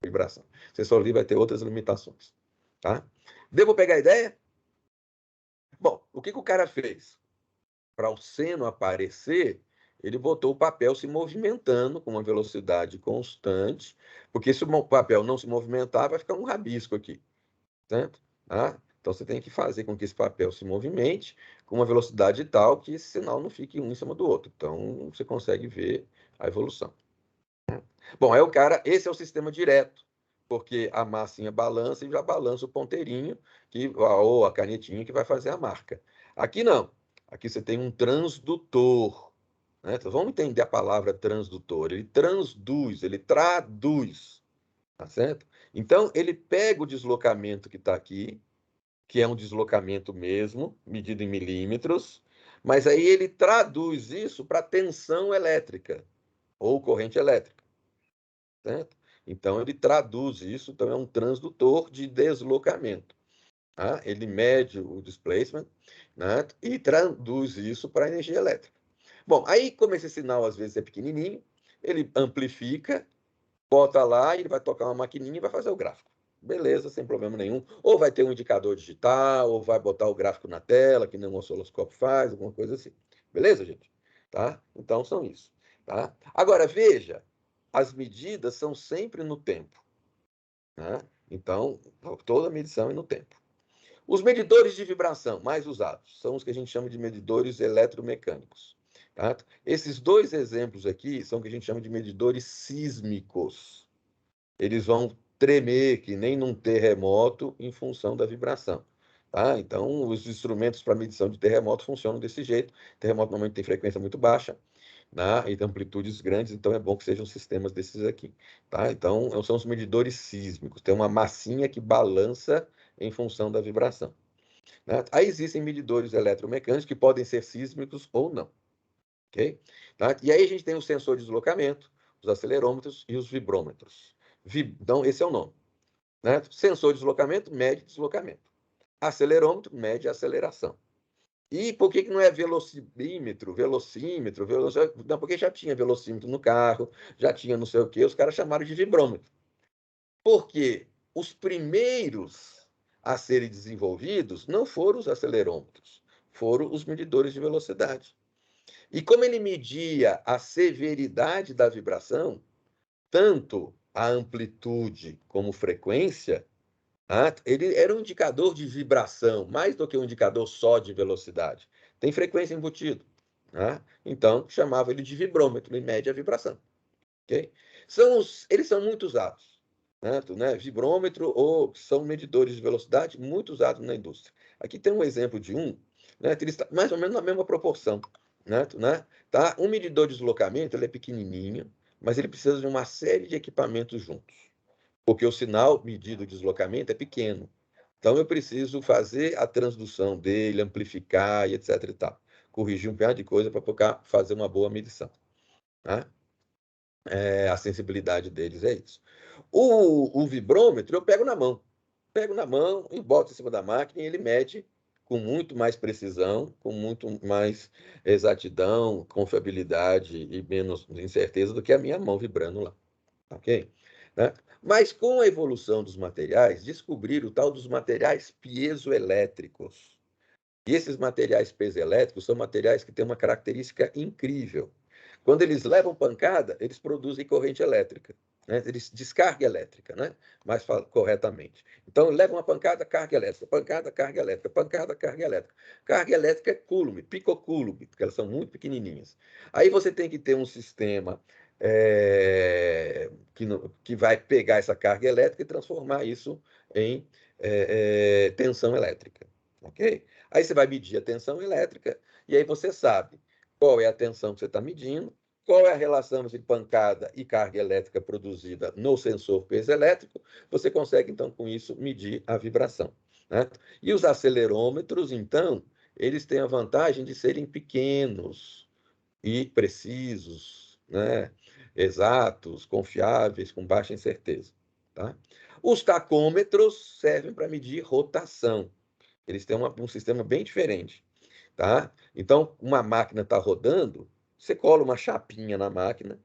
vibração. Sensor livre vai ter outras limitações. Tá? Devo pegar a ideia? Bom, o que o cara fez? Para o seno aparecer, ele botou o papel se movimentando com uma velocidade constante, porque se o papel não se movimentar, vai ficar um rabisco aqui. Certo? Tá? Então, você tem que fazer com que esse papel se movimente com uma velocidade tal que esse sinal não fique um em cima do outro. Então, você consegue ver a evolução. Bom, aí esse é o sistema direto, porque a massinha balança e já balança o ponteirinho ou a canetinha que vai fazer a marca. Aqui não. Aqui você tem um transdutor. Né? Então, vamos entender a palavra transdutor. Ele transduz, ele traduz. Tá certo? Então, ele pega o deslocamento que está aqui, que é um deslocamento mesmo, medido em milímetros, mas aí ele traduz isso para tensão elétrica ou corrente elétrica. Certo? Então, ele traduz isso, então é um transdutor de deslocamento. Tá? Ele mede o displacement, né? E traduz isso para energia elétrica. Bom, aí como esse sinal às vezes é pequenininho, ele amplifica, bota lá e ele vai tocar uma maquininha e vai fazer o gráfico. Beleza, sem problema nenhum. Ou vai ter um indicador digital, ou vai botar o gráfico na tela, que nem um osciloscópio faz, alguma coisa assim. Beleza, gente? Tá? Então, são isso. Tá? Agora, veja, as medidas são sempre no tempo. Né? Então, toda medição é no tempo. Os medidores de vibração mais usados são os que a gente chama de medidores eletromecânicos. Tá? Esses dois exemplos aqui são o que a gente chama de medidores sísmicos. Eles vão tremer que nem num terremoto em função da vibração. Tá? Então, os instrumentos para medição de terremoto funcionam desse jeito. Terremoto normalmente tem frequência muito baixa, né? E amplitudes grandes, então é bom que sejam sistemas desses aqui. Tá? Então, são os medidores sísmicos. Tem uma massinha que balança em função da vibração. Né? Aí existem medidores eletromecânicos que podem ser sísmicos ou não. Okay? Tá? E aí a gente tem o sensor de deslocamento, os acelerômetros e os vibrômetros. Então, esse é o nome. Né? Sensor de deslocamento mede deslocamento. Acelerômetro mede aceleração. E por que não é velocímetro? Não, porque já tinha velocímetro no carro, já tinha não sei o quê, os caras chamaram de vibrômetro. Porque os primeiros a serem desenvolvidos não foram os acelerômetros, foram os medidores de velocidade. E como ele media a severidade da vibração, tanto a amplitude como frequência, ele era um indicador de vibração, mais do que um indicador só de velocidade. Tem frequência embutido. Então, chamava ele de vibrômetro, ele mede a vibração. Okay? Eles são muito usados. Vibrômetro ou são medidores de velocidade muito usados na indústria. Aqui tem um exemplo de que ele está mais ou menos na mesma proporção. Tá? Um medidor de deslocamento ele é pequenininho, mas ele precisa de uma série de equipamentos juntos, porque o sinal medido de deslocamento é pequeno. Então, eu preciso fazer a transdução dele, amplificar e etc. e tal. Corrigir um punhado de coisa para fazer uma boa medição. Tá? A sensibilidade deles é isso. O vibrômetro eu pego na mão. Pego na mão e boto em cima da máquina e ele mede com muito mais precisão, com muito mais exatidão, confiabilidade e menos incerteza do que a minha mão vibrando lá. Ok? Né? Mas com a evolução dos materiais, descobriram o tal dos materiais piezoelétricos. E esses materiais piezoelétricos são materiais que têm uma característica incrível. Quando eles levam pancada, eles produzem corrente elétrica, né? Eles descarga elétrica, né? Mais corretamente. Então, levam uma pancada, carga elétrica, pancada, carga elétrica, pancada, carga elétrica. Carga elétrica é coulomb, picocoulomb, porque elas são muito pequenininhas. Aí você tem que ter um sistema que vai pegar essa carga elétrica e transformar isso em tensão elétrica, ok? Aí você vai medir a tensão elétrica e aí você sabe qual é a tensão que você está medindo, qual é a relação entre pancada e carga elétrica produzida no sensor peso elétrico. Você consegue, então, com isso, medir a vibração, né? E os acelerômetros, então, eles têm a vantagem de serem pequenos e precisos, né? Exatos, confiáveis, com baixa incerteza, tá? Os tacômetros servem para medir rotação. Eles têm um sistema bem diferente, tá? Então, uma máquina está rodando, você cola uma chapinha na máquina.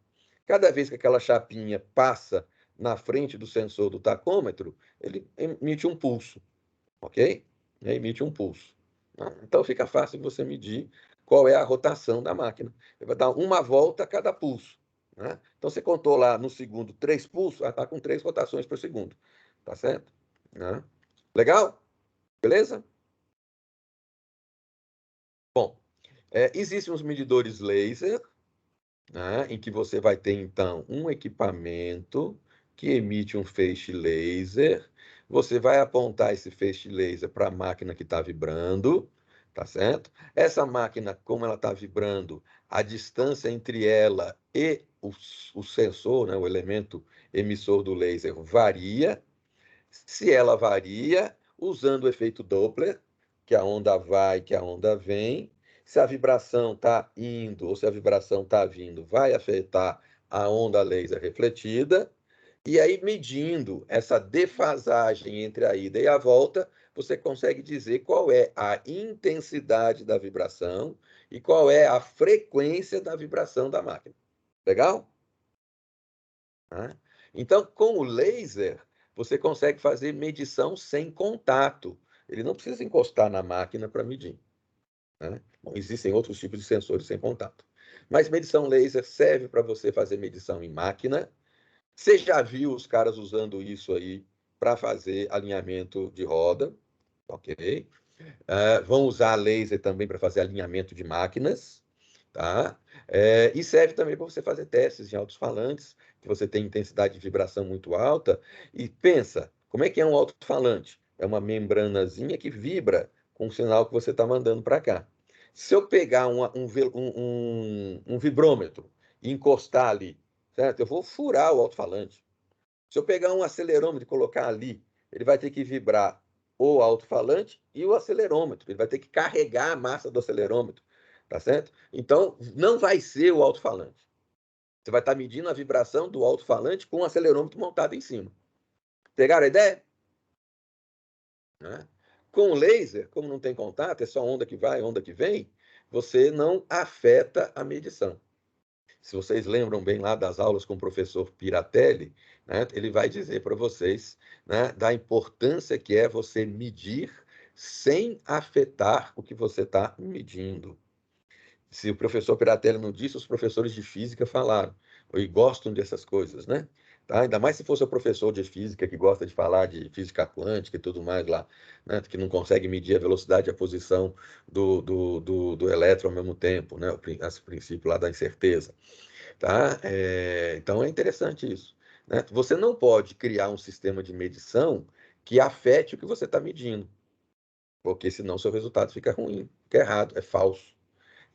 Cada vez que aquela chapinha passa na frente do sensor do tacômetro, ele emite um pulso, ok? Emite um pulso. Então, fica fácil você medir qual é a rotação da máquina. Ele vai dar uma volta a cada pulso, né? Então, você contou lá no segundo 3 pulsos, está com 3 rotações por segundo, tá certo? Né? Legal? Beleza? Bom, existem os medidores laser, né, em que você vai ter, então, um equipamento que emite um feixe laser. Você vai apontar esse feixe laser para a máquina que está vibrando, tá certo? Essa máquina, como ela está vibrando, a distância entre ela e o sensor, né, o elemento emissor do laser, varia. Se ela varia, usando o efeito Doppler, que a onda vai, que a onda vem, se a vibração está indo ou se a vibração está vindo, vai afetar a onda laser refletida. E aí, medindo essa defasagem entre a ida e a volta, você consegue dizer qual é a intensidade da vibração e qual é a frequência da vibração da máquina. Legal? Então, com o laser, você consegue fazer medição sem contato. Ele não precisa encostar na máquina para medir, né? Bom, existem outros tipos de sensores sem contato. Mas medição laser serve para você fazer medição em máquina. Você já viu os caras usando isso aí para fazer alinhamento de roda, ok? Vão usar laser também para fazer alinhamento de máquinas, tá? E serve também para você fazer testes em alto-falantes, que você tem intensidade de vibração muito alta. E pensa, como é que é um alto-falante? É uma membranazinha que vibra com o sinal que você está mandando para cá. Se eu pegar um vibrômetro e encostar ali, certo? Eu vou furar o alto-falante. Se eu pegar um acelerômetro e colocar ali, ele vai ter que vibrar o alto-falante e o acelerômetro. Ele vai ter que carregar a massa do acelerômetro, tá certo? Então, não vai ser o alto-falante. Você vai estar medindo a vibração do alto-falante com o acelerômetro montado em cima. Pegaram a ideia? Né? Com o laser, como não tem contato, é só onda que vai, onda que vem, você não afeta a medição. Se vocês lembram bem lá das aulas com o professor Piratelli, né, ele vai dizer para vocês, né, da importância que é você medir sem afetar o que você está medindo. Se o professor Piratelli não disse, os professores de física falaram, e gostam dessas coisas, né? Tá? Ainda mais se fosse o professor de física que gosta de falar de física quântica e tudo mais lá, né? Que não consegue medir a velocidade e a posição do elétron ao mesmo tempo, né? Esse princípio lá da incerteza. Tá? Então é interessante isso, né? Você não pode criar um sistema de medição que afete o que você está medindo, porque senão seu resultado fica ruim, fica errado, é falso.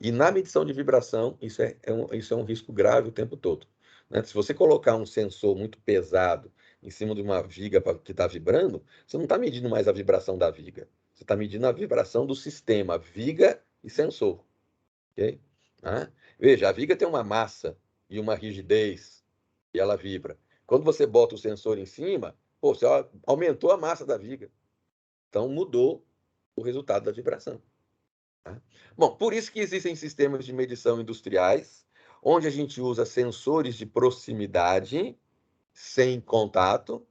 E na medição de vibração, isso é um risco grave o tempo todo, né? Se você colocar um sensor muito pesado em cima de uma viga que está vibrando, você não está medindo mais a vibração da viga, você está medindo a vibração do sistema, viga e sensor. Okay? Veja, a viga tem uma massa e uma rigidez e ela vibra. Quando você bota o sensor em cima, você aumentou a massa da viga. Então, mudou o resultado da vibração. Tá? Bom, por isso que existem sistemas de medição industriais, onde a gente usa sensores de proximidade sem contato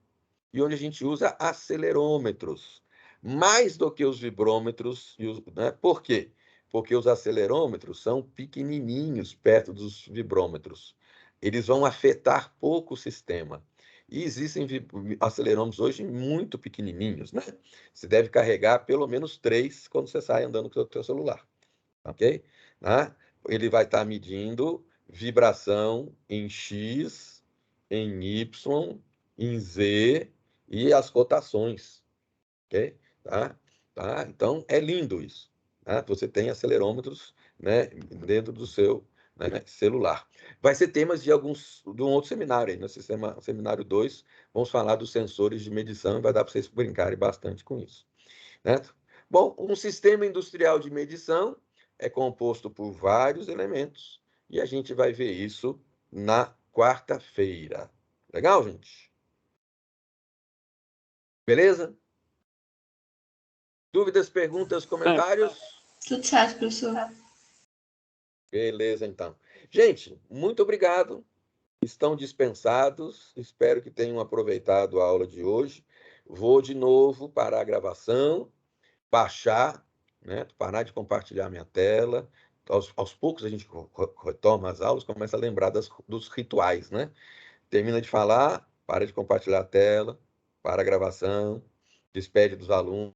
e onde a gente usa acelerômetros, mais do que os vibrômetros. Né? Por quê? Porque os acelerômetros são pequenininhos perto dos vibrômetros. Eles vão afetar pouco o sistema. E existem acelerômetros hoje muito pequenininhos, né? Você deve carregar pelo menos 3 quando você sai andando com o seu celular, ok? Né? Ele vai estar medindo vibração em X, em Y, em Z e as rotações, ok? Tá? Então, é lindo isso. Tá? Você tem acelerômetros, né, dentro do seu, né, celular. Vai ser temas de um outro seminário aí, no seminário 2, vamos falar dos sensores de medição e vai dar para vocês brincarem bastante com isso. Né? Bom, um sistema industrial de medição é composto por vários elementos e a gente vai ver isso na quarta-feira. Legal, gente? Beleza? Dúvidas, perguntas, comentários? Tudo certo, professor. Beleza, então. Gente, muito obrigado. Estão dispensados. Espero que tenham aproveitado a aula de hoje. Vou de novo para a gravação, baixar, né? Parar de compartilhar minha tela. Aos poucos a gente retoma as aulas, começa a lembrar dos rituais, né? Termina de falar, para de compartilhar a tela, para a gravação, despede dos alunos.